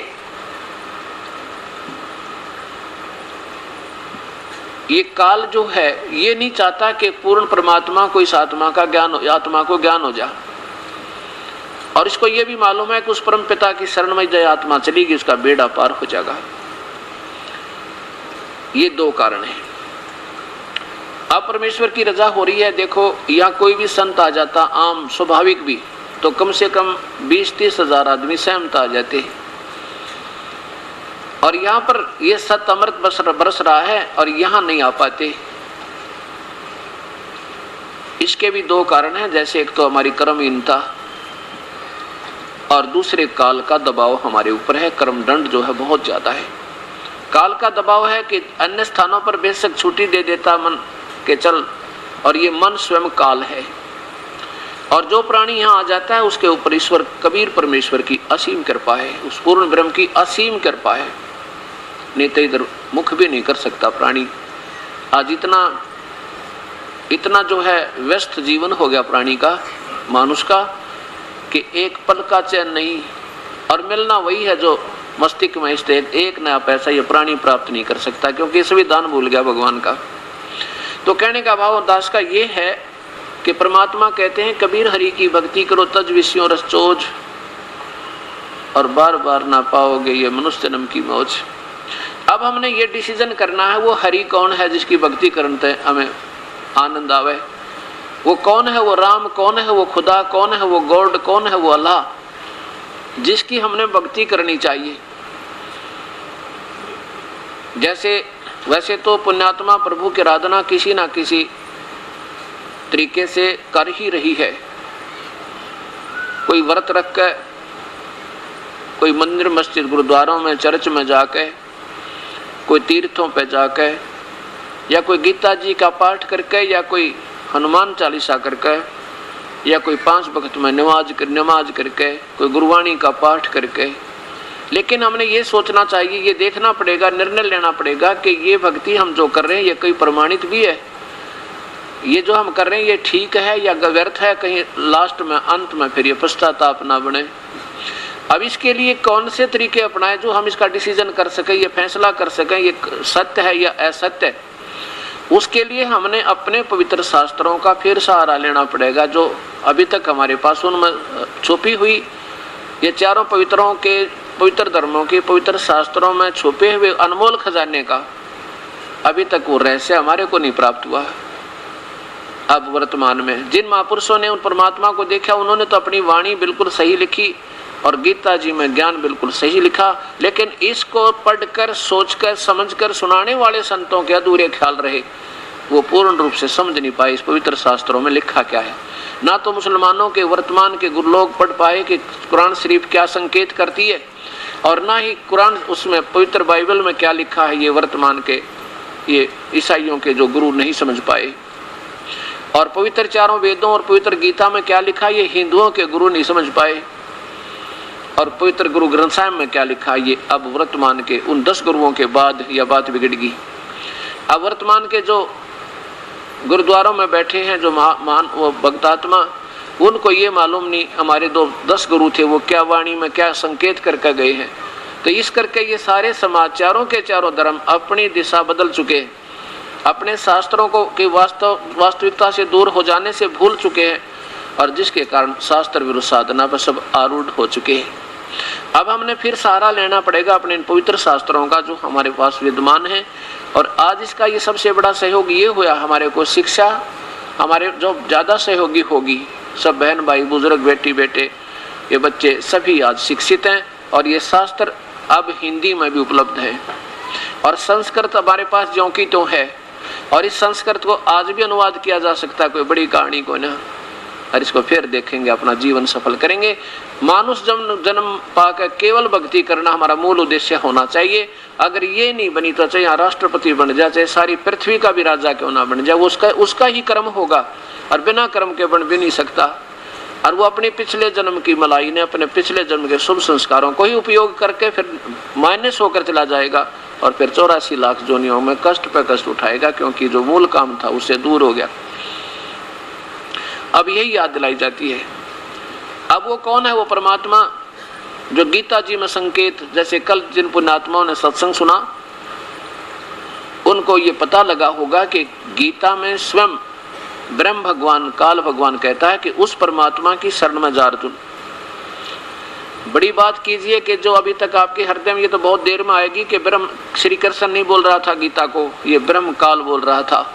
Speaker 1: ये काल जो है ये नहीं चाहता कि पूर्ण परमात्मा को इस आत्मा को ज्ञान हो जाए। और इसको ये भी मालूम है कि उस परम पिता की शरण में जय आत्मा चलेगी, उसका बेड़ा पार हो जाएगा। ये 2 कारण है। अब परमेश्वर की रजा हो रही है। देखो, यहाँ कोई भी संत आ जाता, आम स्वाभाविक भी, तो कम से कम 20-30 हजार आदमी सहमत आ जाते। और यहाँ पर ये सत्य अमृत बरस रहा है और यहाँ नहीं आ पाते। इसके भी दो कारण हैं, जैसे एक तो हमारी कर्महीनता और दूसरे काल का दबाव हमारे ऊपर है। कर्मदंड जो है बहुत ज्यादा है। काल का दबाव है कि अन्य स्थानों पर बेशक छुट्टी दे देता मन के चल, और ये मन स्वयं काल है। और जो प्राणी यहाँ आ जाता है उसके ऊपर ईश्वर कबीर परमेश्वर की असीम कृपा है, उस पूर्ण ब्रह्म की असीम कृपा है। नहीं तो इधर मुख भी नहीं कर सकता प्राणी। आज इतना जो है व्यस्त जीवन हो गया प्राणी का, मानुष का, कि एक पल का चैन नहीं। और मिलना वही है जो मस्तिष्क में स्थित, एक नया पैसा ये प्राणी प्राप्त नहीं कर सकता, क्योंकि संविधान भूल गया भगवान का। तो कहने का भाव दास का ये है कि परमात्मा कहते हैं कबीर हरि की भक्ति करो तज विषयों रस चोज, और बार बार ना पाओगे ये मनुष्य जन्म की मौज। अब हमने ये डिसीजन करना है वो हरि कौन है जिसकी भक्ति करते हमें आनंद आवे। वो कौन है, वो राम कौन है, वो खुदा कौन है, वो गॉड कौन है, वो अल्लाह जिसकी हमने भक्ति करनी चाहिए। वैसे तो पुण्यात्मा प्रभु की आराधना किसी ना किसी तरीके से कर ही रही है। कोई व्रत रख के, कोई मंदिर मस्जिद गुरुद्वारों में चर्च में जाके, कोई तीर्थों पे जाके, या कोई गीता जी का पाठ करके, या कोई हनुमान चालीसा करके, या कोई 5 वक्त में नमाज करके, कोई गुरुवाणी का पाठ करके। लेकिन हमने ये सोचना चाहिए, ये देखना पड़ेगा, निर्णय लेना पड़ेगा कि ये भक्ति हम जो कर रहे हैं ये कोई प्रमाणित भी है, ये जो हम कर रहे हैं ये ठीक है या व्यर्थ है, कहीं लास्ट में अंत में फिर ये पश्चाताप ना बने। अब इसके लिए कौन से तरीके अपनाएं जो हम इसका डिसीजन कर सकें, ये फैसला कर सकें ये सत्य है या असत्य है। उसके लिए हमने अपने पवित्र शास्त्रों का फिर सहारा लेना पड़ेगा, जो अभी तक हमारे पास उनमें छुपी हुई ये चारों पवित्र धर्मों के पवित्र शास्त्रों में छुपे हुए अनमोल खजाने का अभी तक वो रहस्य हमारे को नहीं प्राप्त हुआ। अब वर्तमान में जिन महापुरुषों ने उन परमात्मा को देखा उन्होंने तो अपनी वाणी बिल्कुल सही लिखी और गीता जी में ज्ञान बिल्कुल सही लिखा, लेकिन इसको पढ़कर सोचकर समझकर सुनाने वाले संतों के अधूरे ख्याल रहे, वो पूर्ण रूप से समझ नहीं पाए इस पवित्र शास्त्रों में लिखा क्या है। ना तो मुसलमानों के वर्तमान के गुरु लोग पढ़ पाए कि कुरान शरीफ क्या संकेत करती है, और ना ही कुरान उसमें पवित्र बाइबल में क्या लिखा है ये वर्तमान के ये ईसाइयों के जो गुरु नहीं समझ पाए। और पवित्र चारों वेदों और पवित्र गीता में क्या लिखा ये हिंदुओं के गुरु नहीं समझ पाए। और पवित्र गुरु ग्रंथ साहिब में क्या लिखा ये अब वर्तमान के उन 10 गुरुओं के बाद यह बात बिगड़ गई। अब वर्तमान के जो गुरुद्वारों में बैठे हैं जो महान वो भक्तात्मा, उनको ये मालूम नहीं हमारे 10 गुरु थे वो क्या वाणी में क्या संकेत करके गए हैं। तो इस करके ये सारे समाज चारों के चारों धर्म अपनी दिशा बदल चुके हैं, अपने शास्त्रों को की वास्तविकता से दूर हो जाने से भूल चुके हैं, और जिसके कारण शास्त्र विरुद्ध साधना पर सब आरूढ़ हो चुके हैं। अब हमने फिर सहारा लेना पड़ेगा अपने इन पवित्र शास्त्रों का जो हमारे पास विद्यमान है। और आज इसका ये सबसे बड़ा सहयोग ये हुआ हमारे को शिक्षा, हमारे जो ज़्यादा सहयोगी होगी सब बहन भाई बुजुर्ग बेटी बेटे ये बच्चे सभी आज शिक्षित हैं, और ये शास्त्र अब हिंदी में भी उपलब्ध है, और संस्कृत हमारे पास ज्यों की त्यों है, और इस संस्कृत को आज भी अनुवाद किया जा सकता है, कोई बड़ी कहानी को ना। और इसको फिर देखेंगे, अपना जीवन सफल करेंगे। मानुष जन्म पाकर केवल भक्ति करना हमारा मूल उद्देश्य होना चाहिए। अगर ये नहीं बनी तो चाहे राष्ट्रपति बन जाए, चाहे सारी पृथ्वी का भी राजा क्यों ना बन जाए, वो उसका ही कर्म होगा, और बिना कर्म के बन भी नहीं सकता। और वो अपने पिछले जन्म की मलाई ने अपने पिछले जन्म के शुभ संस्कारों को ही उपयोग करके फिर माइनस होकर चला जाएगा, और फिर 84 लाख जोनियों में कष्ट पे कष्ट उठाएगा, क्योंकि जो मूल काम था उससे दूर हो गया। अब यही याद दिलाई जाती है। अब वो कौन है, वो परमात्मा जो गीता जी में संकेत, जैसे कल जिन पुण्यात्माओं ने सत्संग सुना उनको ये पता लगा होगा कि गीता में स्वयं ब्रह्म भगवान काल भगवान कहता है कि उस परमात्मा की शरण में जा अर्जुन। बड़ी बात कीजिए कि जो अभी तक आपके हृदय में, ये तो बहुत देर में आएगी कि ब्रह्म श्री कृष्ण नहीं बोल रहा था गीता को, ये ब्रह्म काल बोल रहा था।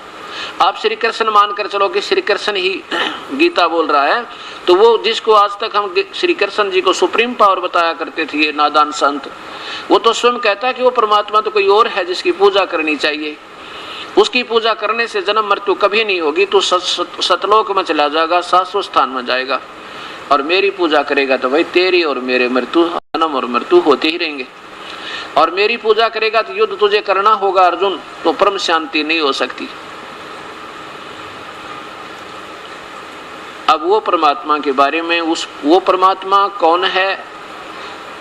Speaker 1: आप श्री कृष्ण मानकर चलो कि श्री कृष्ण ही गीता बोल रहा है, तो वो जिसको आज तक हम श्री कृष्ण जी को सुप्रीम पावर बताया करते थे ये नादान संत, वो तो स्वयं कहता है कि वो परमात्मा तो कोई और है जिसकी पूजा करनी चाहिए। उसकी पूजा करने से जन्म मृत्यु कभी नहीं होगी। तू सतलोक में चला जाएगा, शाश्वत स्थान में जाएगा। और मेरी पूजा करेगा तो भाई तेरी और मेरे मृत्यु, जन्म और मृत्यु होते ही रहेंगे। और मेरी पूजा करेगा तो युद्ध तुझे करना होगा अर्जुन, तो परम शांति नहीं हो सकती। अब वो परमात्मा के बारे में, वो परमात्मा कौन है,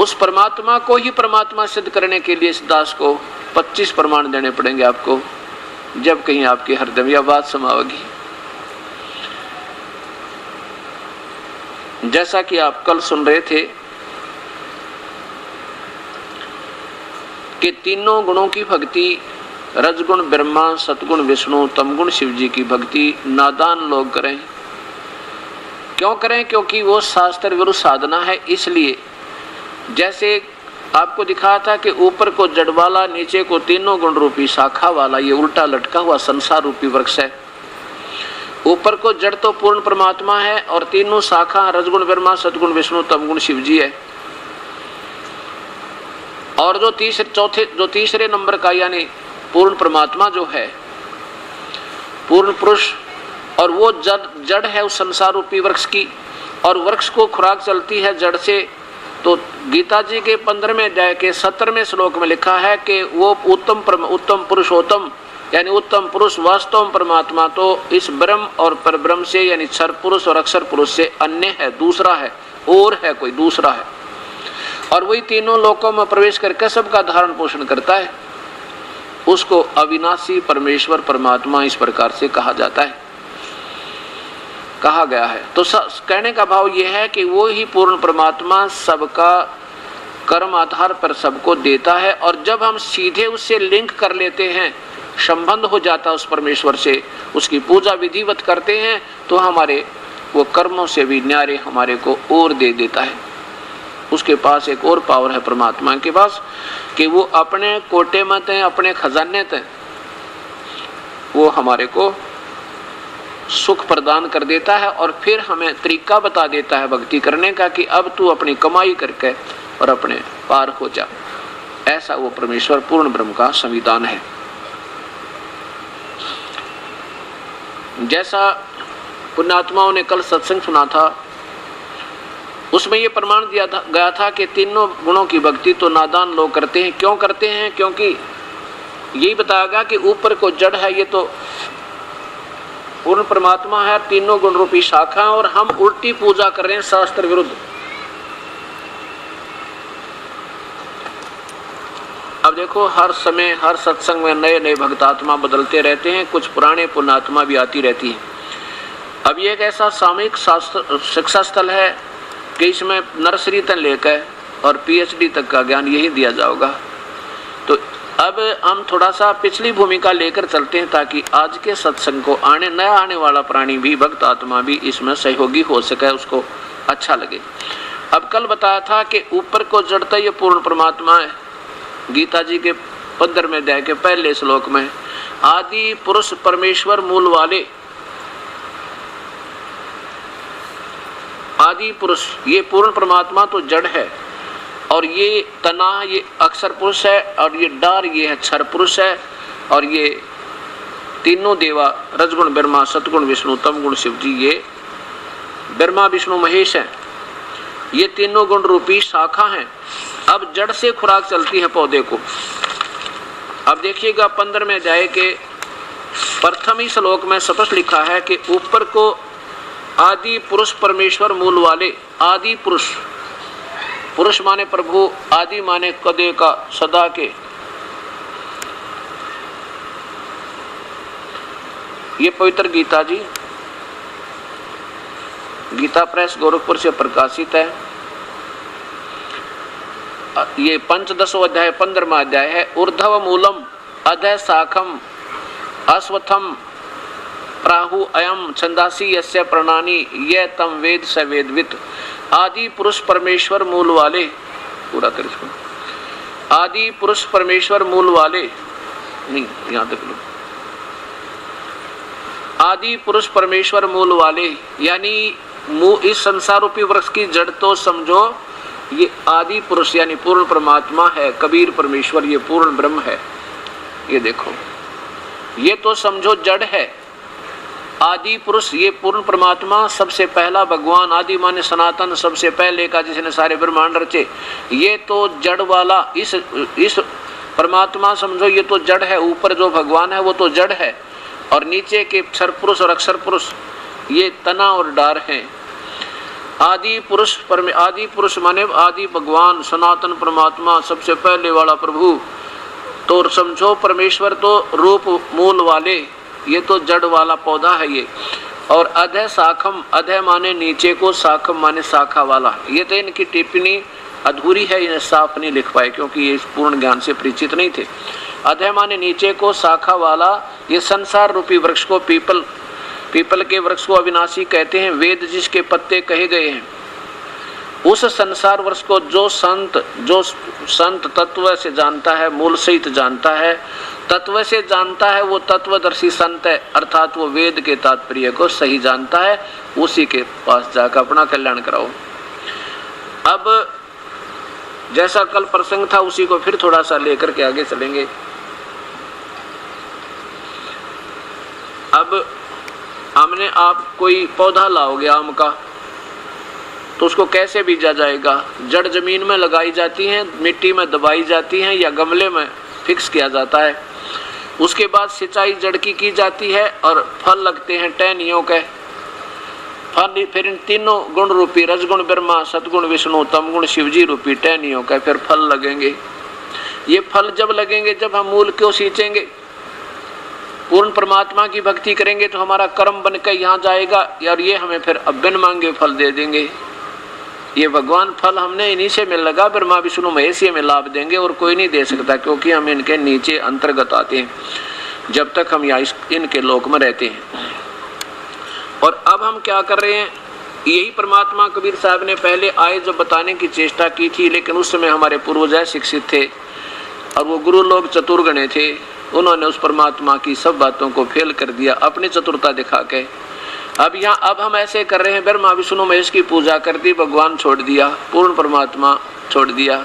Speaker 1: उस परमात्मा को ही परमात्मा सिद्ध करने के लिए इस दास को 25 प्रमाण देने पड़ेंगे आपको, जब कहीं आपके हृदय में यह बात समावेगी। जैसा कि आप कल सुन रहे थे कि तीनों गुणों की भक्ति, रजगुण ब्रह्मा, सतगुण विष्णु, तमगुण शिव जी की भक्ति नादान लोग करें। क्यों करें? क्योंकि वो शास्त्र विरुद्ध साधना है। इसलिए जैसे आपको दिखाया था कि ऊपर को जड़ वाला, नीचे को तीनों गुण रूपी शाखा वाला ये उल्टा लटका हुआ संसार रूपी वृक्ष है। ऊपर को जड़ तो पूर्ण परमात्मा है और तीनों शाखा रजगुण ब्रह्मा, सतगुण विष्णु, तमगुण शिव जी है। और जो तीसरे नंबर का यानी पूर्ण परमात्मा जो है, पूर्ण पुरुष, और वो जड़ है उस संसार रूपी वृक्ष की, और वृक्ष को खुराक चलती है जड़ से। तो गीता जी के 15वें अध्याय के 17वें श्लोक में लिखा है कि वो उत्तम पुरुषोत्तम यानी उत्तम पुरुष वास्तव परमात्मा तो इस ब्रह्म और परब्रह्म से यानी क्षर पुरुष और अक्षर पुरुष से अन्य है, दूसरा है, और है कोई दूसरा है। और वही तीनों लोकों में प्रवेश करके सबका धारण पोषण करता है। उसको अविनाशी परमेश्वर परमात्मा इस प्रकार से कहा जाता है, कहा गया है। तो कहने का भाव यह है कि वो ही पूर्ण परमात्मा सबका कर्म आधार पर सबको देता है। और जब हम सीधे उससे लिंक कर लेते हैं, संबंध हो जाता है उस परमेश्वर से, उसकी पूजा विधिवत करते हैं, तो हमारे वो कर्मों से भी न्यारे हमारे को और दे देता है। उसके पास एक और पावर है परमात्मा के पास कि वो अपने कोटे में थे, अपने खजाने थे, वो हमारे को सुख प्रदान कर देता है। और फिर हमें तरीका बता देता है भक्ति करने का कि अब तू अपनी कमाई करके और अपने पार हो जा। ऐसा वो परमेश्वर पूर्ण ब्रह्म का संविधान है। जैसा पुण्यात्माओं ने कल सत्संग सुना था, उसमें ये प्रमाण दिया गया था कि तीनों गुणों की भक्ति तो नादान लोग करते हैं। क्यों करते हैं? क्योंकि यही बताया गया कि ऊपर को जड़ है, ये तो पूर्ण परमात्मा है, तीनों गुण रूपी शाखा, और हम उल्टी पूजा कर रहे हैं शास्त्र विरुद्ध। अब देखो हर समय हर सत्संग में नए नए भक्तात्मा बदलते रहते हैं, कुछ पुराने पुण्यात्मा भी आती रहती हैं। अब ये एक ऐसा सामूहिक शिक्षा स्थल है कि इसमें नर्सरी तक लेकर और PhD तक का ज्ञान यही दिया जाएगा। तो अब हम थोड़ा सा पिछली भूमिका लेकर चलते हैं ताकि आज के सत्संग को नया आने वाला प्राणी भी, भक्त आत्मा भी इसमें सहयोगी हो सके, उसको अच्छा लगे। अब कल बताया था कि ऊपर को जड़ता ये पूर्ण परमात्मा है। गीता जी के 15वें अध्याय के पहले श्लोक में आदि पुरुष परमेश्वर मूल वाले, आदि पुरुष ये पूर्ण परमात्मा तो जड़ है, और ये तना ये अक्षर पुरुष है, और ये डार ये है क्षर पुरुष है, और ये तीनों देवा रजगुण ब्रह्मा, सतगुण विष्णु, तमगुण शिव जी, ये ब्रह्मा विष्णु महेश है। ये तीनों गुण रूपी शाखा हैं। अब जड़ से खुराक चलती है पौधे को। अब देखिएगा 15वें अध्याय के प्रथम ही श्लोक में स्पष्ट लिखा है कि ऊपर को आदि पुरुष परमेश्वर मूल वाले, आदि पुरुष, पुरुष माने प्रभु, आदि माने कदे का, सदा के। ये पवित्र गीता जी, गीता प्रेस गोरखपुर से प्रकाशित है। ये पंचदशो अध्याय 15वां अध्याय है। ऊर्ध्व मूलम अधः शाखम अश्वत्थम प्राहु अयम छंदासी यस्य प्रणानी ये तम वेद स वेदवित। आदि पुरुष परमेश्वर मूल वाले, पूरा कर इसको, आदि पुरुष परमेश्वर मूल वाले, नहीं यहाँ तक लो, आदि पुरुष परमेश्वर मूल वाले, यानी इस संसार रूपी वृक्ष की जड़ तो समझो ये आदि पुरुष यानी पूर्ण परमात्मा है, कबीर परमेश्वर, ये पूर्ण ब्रह्म है। ये देखो ये तो समझो जड़ है। आदि पुरुष ये पूर्ण परमात्मा, सबसे पहला भगवान, आदि माने सनातन, सबसे पहले का जिसने सारे ब्रह्मांड रचे, ये तो जड़ वाला इस परमात्मा समझो ये तो जड़ है। ऊपर जो भगवान है वो तो जड़ है, और नीचे के क्षर पुरुष और अक्षर पुरुष ये तना और डार हैं। आदि पुरुष माने आदि भगवान, सनातन परमात्मा, सबसे पहले वाला प्रभु। तो समझो परमेश्वर तो रूप मूल वाले, ये तो जड़ वाला पौधा है ये। और अधः शाखम, अधः माने नीचे को, शाखम माने शाखा वाला। ये तो इनकी टिप्पणी अधूरी है, इन्हें साफ नहीं लिख पाए क्योंकि ये इस पूर्ण ज्ञान से परिचित नहीं थे। अधः माने नीचे को, शाखा वाला। ये संसार रूपी वृक्ष को, पीपल के वृक्ष को अविनाशी कहते हैं। वेद जिसके पत्ते कहे गए हैं, उस संसार वृक्ष को जो संत तत्व से जानता है, मूल सहित जानता है, तत्व से जानता है, वो तत्वदर्शी संत है, अर्थात वो वेद के तात्पर्य को सही जानता है। उसी के पास जाकर अपना कल्याण कराओ। अब जैसा कल प्रसंग था उसी को फिर थोड़ा सा लेकर के आगे चलेंगे। अब हमने आप कोई पौधा लाओगे आम का, तो उसको कैसे बीजा जाएगा? जड़ जमीन में लगाई जाती हैं, मिट्टी में दबाई जाती हैं, या गमले में फिक्स किया जाता है। उसके बाद सिंचाई जड़ की जाती है और फल लगते हैं टहनियों के। फल फिर इन तीनों गुण रूपी रजगुण ब्रह्मा, सतगुण विष्णु, तमगुण शिवजी रूपी टहनियों का फिर फल लगेंगे। ये फल जब लगेंगे जब हम मूल को सींचेंगे, पूर्ण परमात्मा की भक्ति करेंगे, तो हमारा कर्म बनकर यहाँ जाएगा और ये हमें फिर अब बिन मांगे फल दे देंगे। ये भगवान फल हमने इन्हीं से मिल लगा, ब्रह्मा विष्णु महेश में लाभ देंगे और कोई नहीं दे सकता, क्योंकि हम इनके नीचे अंतर्गत आते हैं जब तक हम यहाँ इनके लोक में रहते हैं। और अब हम क्या कर रहे हैं? यही परमात्मा कबीर साहब ने पहले आए जब बताने की चेष्टा की थी, लेकिन उस समय हमारे पूर्वज शिक्षित थे और वो गुरु लोग चतुर्गणे थे। उन्होंने उस परमात्मा की सब बातों को फेल कर दिया अपनी चतुरता दिखा के। अब हम ऐसे कर रहे हैं, ब्रह्मा विष्णु महेश की पूजा कर दी, भगवान छोड़ दिया, पूर्ण परमात्मा छोड़ दिया।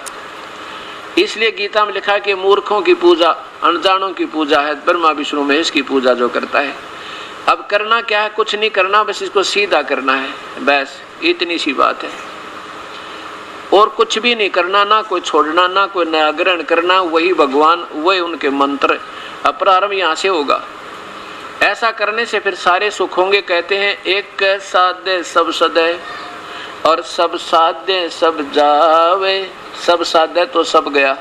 Speaker 1: इसलिए गीता में लिखा है कि मूर्खों की पूजा, अनजानों की पूजा है ब्रह्मा विष्णु महेश की पूजा जो करता है। अब करना क्या है? कुछ नहीं करना, बस इसको सीधा करना है, बस इतनी सी बात है। और कुछ भी नहीं करना, ना कोई छोड़ना, ना कोई नया ग्रहण करना। वही भगवान, वही उनके मंत्र। अब प्रारंभ यहाँ से होगा। ऐसा करने से फिर सारे सुख होंगे। कहते हैं एक साधे सब सदे और सब साधे सब जावे। सब साधे तो सब गया,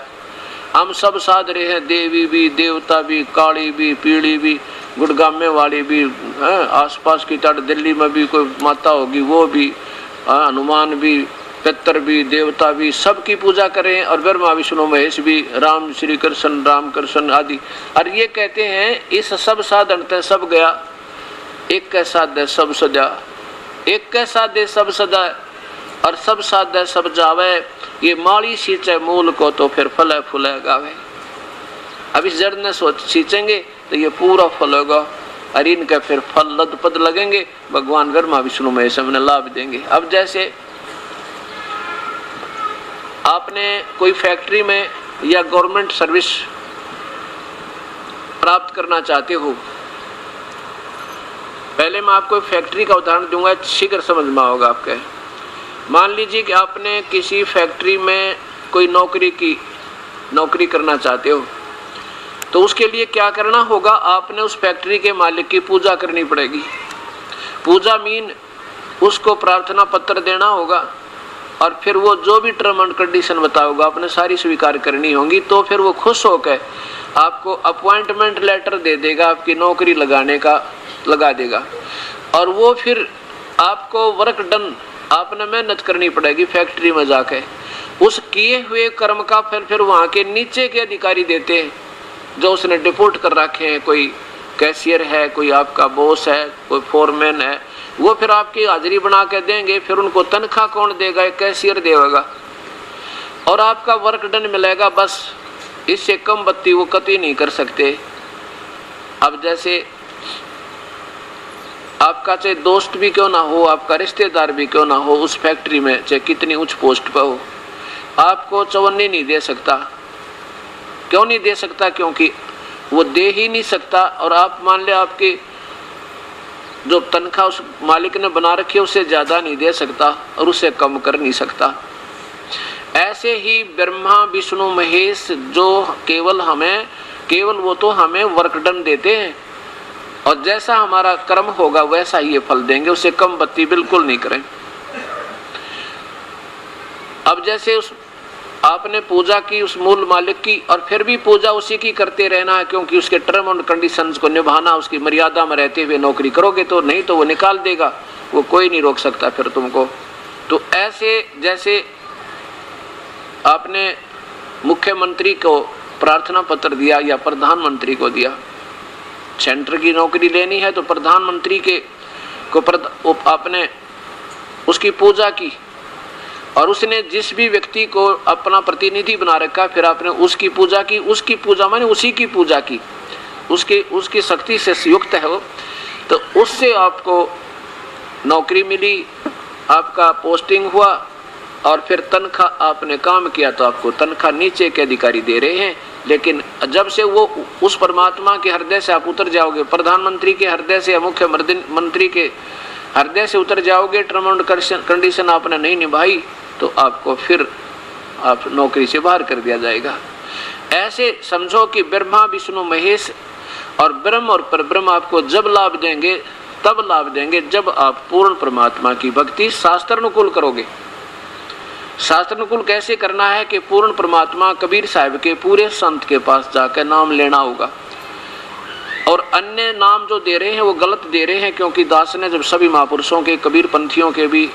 Speaker 1: हम सब साध रहे हैं, देवी भी, देवता भी, काली भी, पीड़ी भी, गुड़गामे वाली भी, आसपास की तट दिल्ली में भी कोई माता होगी वो भी, हनुमान भी, पितर भी, देवता भी, सबकी पूजा करें। और ब्रह्मा विष्णु महेश भी, राम श्री कृष्ण, राम कृष्ण आदि। और ये कहते हैं इस सब साधन ते सब गया, एक के साधे सब सजा, एक के साधे सब सदा और सब साधे सब जावे। ये माली सींचे मूल को तो फिर फले फूले गावे। अब इस जड़ ने सींचेंगे तो ये पूरा फल होगा और इनके फिर फल लदपद लगेंगे। भगवान ब्रह्मा विष्णु महेश हमने लाभ देंगे। अब जैसे आपने कोई फैक्ट्री में या गवर्नमेंट सर्विस प्राप्त करना चाहते हो, पहले मैं आपको फैक्ट्री का उदाहरण दूंगा, शीघ्र समझ में होगा आपके। मान लीजिए कि आपने किसी फैक्ट्री में कोई नौकरी करना चाहते हो, तो उसके लिए क्या करना होगा? आपने उस फैक्ट्री के मालिक की पूजा करनी पड़ेगी। पूजा मीन उसको प्रार्थना पत्र देना होगा और फिर वो जो भी टर्म एंड कंडीशन बताओगा आपने सारी स्वीकार करनी होगी। तो फिर वो खुश होकर आपको अपॉइंटमेंट लेटर दे देगा, आपकी नौकरी लगा देगा। और वो फिर आपको वर्क डन, आपने मेहनत करनी पड़ेगी फैक्ट्री में जाके। उस किए हुए कर्म का फिर वहाँ के नीचे के अधिकारी देते हैं, जो उसने डिपोर्ट कर रखे हैं। कोई कैशियर है, कोई आपका बॉस है, कोई फोरमैन है, वो फिर आपकी हाजिरी बना के देंगे। फिर उनको तनख्वाह कौन देगा? एक कैशियर देगा और आपका वर्क डन मिलेगा। बस इससे कम बत्ती वो कतई नहीं कर सकते। अब जैसे आपका चाहे दोस्त भी क्यों ना हो, आपका रिश्तेदार भी क्यों ना हो, उस फैक्ट्री में चाहे कितनी उच्च पोस्ट पर हो, आपको चवन्नी नहीं दे सकता। क्यों नहीं दे सकता? क्योंकि वो दे ही नहीं सकता। और आप मान ले आपके जो तनख्वाह उस मालिक ने बना रखी है उससे ज़्यादा नहीं दे सकता और उससे कम कर नहीं सकता। ऐसे ही ब्रह्मा विष्णु महेश जो केवल वो तो हमें वर्कडन देते हैं और जैसा हमारा कर्म होगा वैसा ही ये फल देंगे, उससे कम बत्ती बिल्कुल नहीं करें। अब जैसे उस आपने पूजा की उस मूल मालिक की और फिर भी पूजा उसी की करते रहना है, क्योंकि उसके टर्म एंड कंडीशंस को निभाना, उसकी मर्यादा में रहते हुए नौकरी करोगे तो, नहीं तो वो निकाल देगा, वो कोई नहीं रोक सकता फिर तुमको। तो ऐसे जैसे आपने मुख्यमंत्री को प्रार्थना पत्र दिया या प्रधानमंत्री को दिया, सेंटर की नौकरी लेनी है तो प्रधानमंत्री को आपने उसकी पूजा की और उसने जिस भी व्यक्ति को अपना प्रतिनिधि बना रखा, फिर आपने उसकी पूजा की। उसकी पूजा माने उसी की पूजा की, उसकी शक्ति से युक्त है वो, तो उससे आपको नौकरी मिली, आपका पोस्टिंग हुआ और फिर तनख्वाह आपने काम किया तो आपको तनख्वाह नीचे के अधिकारी दे रहे हैं। लेकिन जब से वो उस परमात्मा के हृदय से आप उतर जाओगे, प्रधानमंत्री के हृदय से या मुख्यमंत्री के हृदय से उतर जाओगे, टर्म एंड कंडीशन आपने नहीं निभाई तो आपको फिर आप नौकरी से बाहर कर दिया जाएगा। ऐसे समझो कि ब्रह्मा विष्णु महेश और ब्रह्म और परब्रह्म आपको जब लाभ देंगे, तब लाभ देंगे जब आप पूर्ण परमात्मा की भक्ति शास्त्रानुकूल करोगे। शास्त्रानुकूल कैसे करना है कि पूर्ण परमात्मा कबीर साहब के पूरे संत के पास जाकर नाम लेना होगा। और अन्य नाम जो दे रहे हैं वो गलत दे रहे हैं, क्योंकि दास ने जब सभी महापुरुषों के, कबीर पंथियों के भी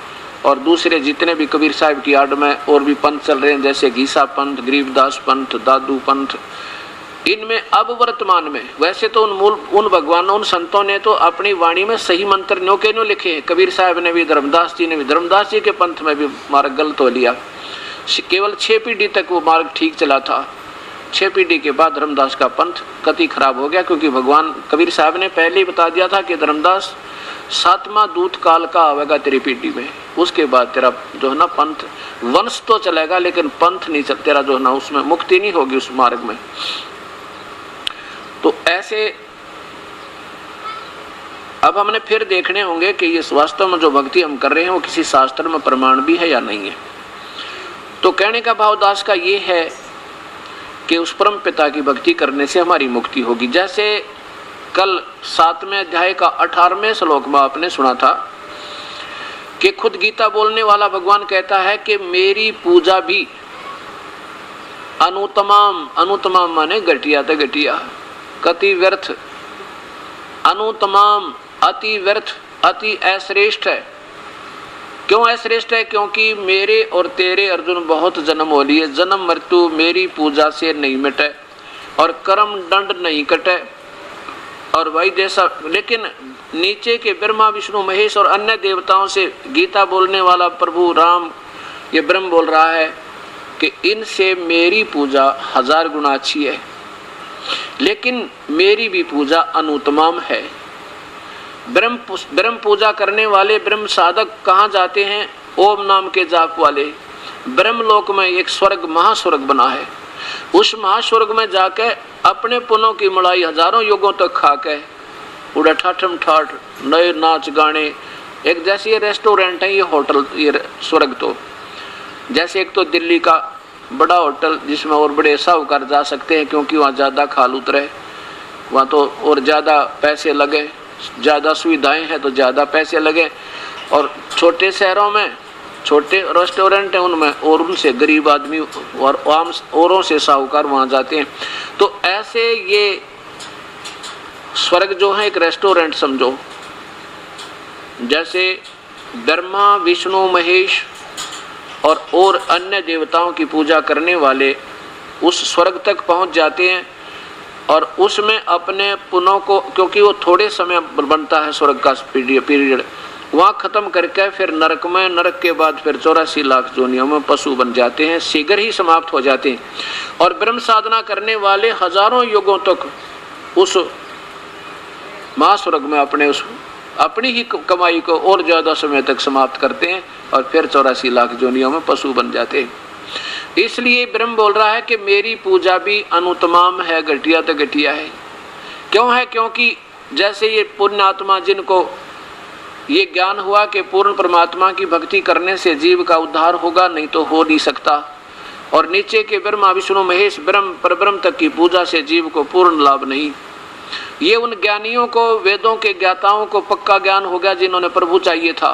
Speaker 1: और दूसरे जितने भी कबीर साहब की आड़ में और भी पंथ चल रहे हैं, जैसे घीसा पंथ, गरीबदास पंथ, दादू पंथ, इनमें अब वर्तमान में वैसे तो उन भगवानों, उन संतों ने तो अपनी वाणी में सही मंत्र न्यो के न्यो लिखे हैं। कबीर साहब ने भी, धर्मदास जी ने भी, धर्मदास जी के पंथ में भी मार्ग गलत हो लिया। केवल 6 पीढ़ी तक वो मार्ग ठीक चला था, 6 पीढ़ी के बाद धर्मदास का पंथ कति खराब हो गया, क्योंकि भगवान कबीर साहब ने पहले ही बता दिया था कि धर्मदास 7वां दूत काल का आवेगा तेरी पीढ़ी में, उसके बाद तेरा जो है ना पंथ वंश तो चलेगा लेकिन पंथ नहीं चल, तेरा जो है ना उसमें मुक्ति नहीं होगी उस मार्ग में। तो ऐसे अब हमने फिर देखने होंगे कि ये वास्तव में जो भक्ति हम कर रहे हैं वो किसी शास्त्र में प्रमाण भी है या नहीं है। तो कहने का भाव दास का ये है कि उस परम पिता की भक्ति करने से हमारी मुक्ति होगी। जैसे कल 7वें अध्याय का 18वें श्लोक में आपने सुना था कि खुद गीता बोलने वाला भगवान कहता है कि मेरी पूजा भी अनुतमाम, अनुतमाम माने घटिया तो घटिया, कति व्यर्थ, अनुतमाम अति व्यर्थ, अति अश्रेष्ठ है। क्यों अश्रेष्ठ है? क्योंकि मेरे और तेरे अर्जुन बहुत जन्म हो लिए, जन्म मृत्यु मेरी पूजा से नहीं मिटे और कर्म दंड नहीं कटे। और वही जैसा, लेकिन नीचे के ब्रह्मा विष्णु महेश और अन्य देवताओं से गीता बोलने वाला प्रभु राम, ये ब्रह्म बोल रहा है कि इनसे मेरी पूजा 1000 गुना अच्छी है, लेकिन मेरी भी पूजा अनुतमाम है। ब्रह्म पूजा करने वाले ब्रह्म साधक कहाँ जाते हैं? ओम नाम के जाप वाले। ब्रह्मलोक में एक स्वर्ग, महास्वर्ग बना है, उस महास्वर्ग में जाके अपने पुनों की मलाई हजारों युगों तक खा के उड़ा ठाठम ठाठ नए नाच गाने। एक जैसे ये रेस्टोरेंट है, ये होटल, ये स्वर्ग तो जैसे एक तो दिल्ली का बड़ा होटल जिसमें और बड़े साहूकार जा सकते हैं, क्योंकि वहाँ ज़्यादा खाल उतरे, वहाँ तो और ज़्यादा पैसे लगे, ज़्यादा सुविधाएं हैं तो ज़्यादा पैसे लगे। और छोटे शहरों में छोटे रेस्टोरेंट हैं उनमें, और उनसे गरीब आदमी और आम औरों से साहूकार वहाँ जाते हैं। तो ऐसे ये स्वर्ग जो है एक रेस्टोरेंट समझो। जैसे ब्रह्मा विष्णु महेश और अन्य देवताओं की पूजा करने वाले उस स्वर्ग तक पहुँच जाते हैं और उसमें अपने पुनों को, क्योंकि वो थोड़े समय बनता है स्वर्ग का पीरियड, वहाँ खत्म करके फिर नरक में, नरक के बाद फिर 84 लाख जोनियों में पशु बन जाते हैं, शीघ्र ही समाप्त हो जाते हैं। और ब्रह्म साधना करने वाले हजारों युगों तक उस महास्वर्ग में अपनी ही कमाई को और ज़्यादा समय तक समाप्त करते हैं और फिर 84 लाख जोनियों में पशु बन जाते हैं। इसलिए ब्रह्म बोल रहा है कि मेरी पूजा भी अनुतमाम है, घटिया तो घटिया है। क्यों है? क्योंकि जैसे ये पुण्य आत्मा जिनको ये ज्ञान हुआ कि पूर्ण परमात्मा की भक्ति करने से जीव का उद्धार होगा, नहीं तो हो नहीं सकता, और नीचे के ब्रह्मा विष्णु महेश ब्रह्म परब्रह्म तक की पूजा से जीव को पूर्ण लाभ नहीं। ये उन ज्ञानियों को, वेदों के ज्ञाताओं को पक्का ज्ञान हो गया जिन्होंने प्रभु चाहिए था।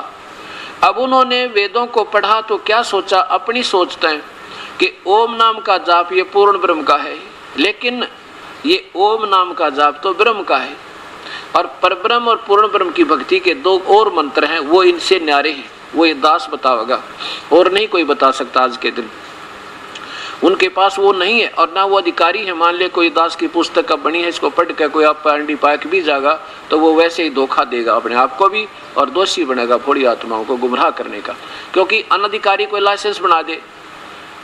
Speaker 1: अब उन्होंने वेदों को पढ़ा तो क्या सोचा? अपनी सोचते हैं कि ओम नाम का जाप ये पूर्ण ब्रह्म का है, लेकिन ये ओम नाम का जाप तो ब्रह्म का है, और परब्रह्म और पूर्ण ब्रह्म की भक्ति के दो और मंत्र हैं, वो इनसे न्यारे हैं। वो ये दास बतावेगा, और नहीं कोई बता सकता आज के दिन। उनके पास वो नहीं है, और ना वो अधिकारी है। मान ले कोई दास की पुस्तक का बनी है, इसको पढ़ के कोई आप पांडी पाक भी जाएगा तो वो वैसे ही धोखा देगा अपने आप को भी, और दोषी बनेगा थोड़ी आत्माओं को गुमराह करने का। क्योंकि अनधिकारी कोई लाइसेंस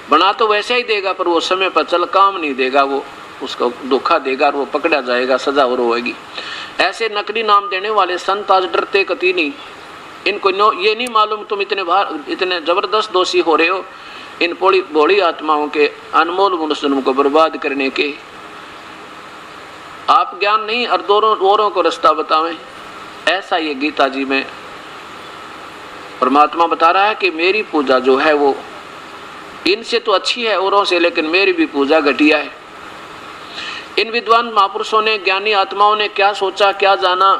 Speaker 1: बना तो वैसे ही देगा, पर वो समय पर चल काम नहीं देगा, वो उसको धोखा देगा और वो पकड़ा जाएगा, सजा और होगी। ऐसे नकली नाम देने वाले संत आज डरते कती नहीं। इनको ये नहीं मालूम तुम इतने जबरदस्त दोषी हो रहे हो इन भोली आत्माओं के अनमोल मनुष्य को बर्बाद करने के। आप ज्ञान नहीं और औरों को रास्ता बतावें। ऐसा ये गीता जी में परमात्मा बता रहा है कि मेरी पूजा जो है वो इनसे तो अच्छी है औरों से, लेकिन मेरी भी पूजा घटिया है। इन विद्वान महापुरुषों ने, ज्ञानी आत्माओं ने क्या सोचा, क्या जाना,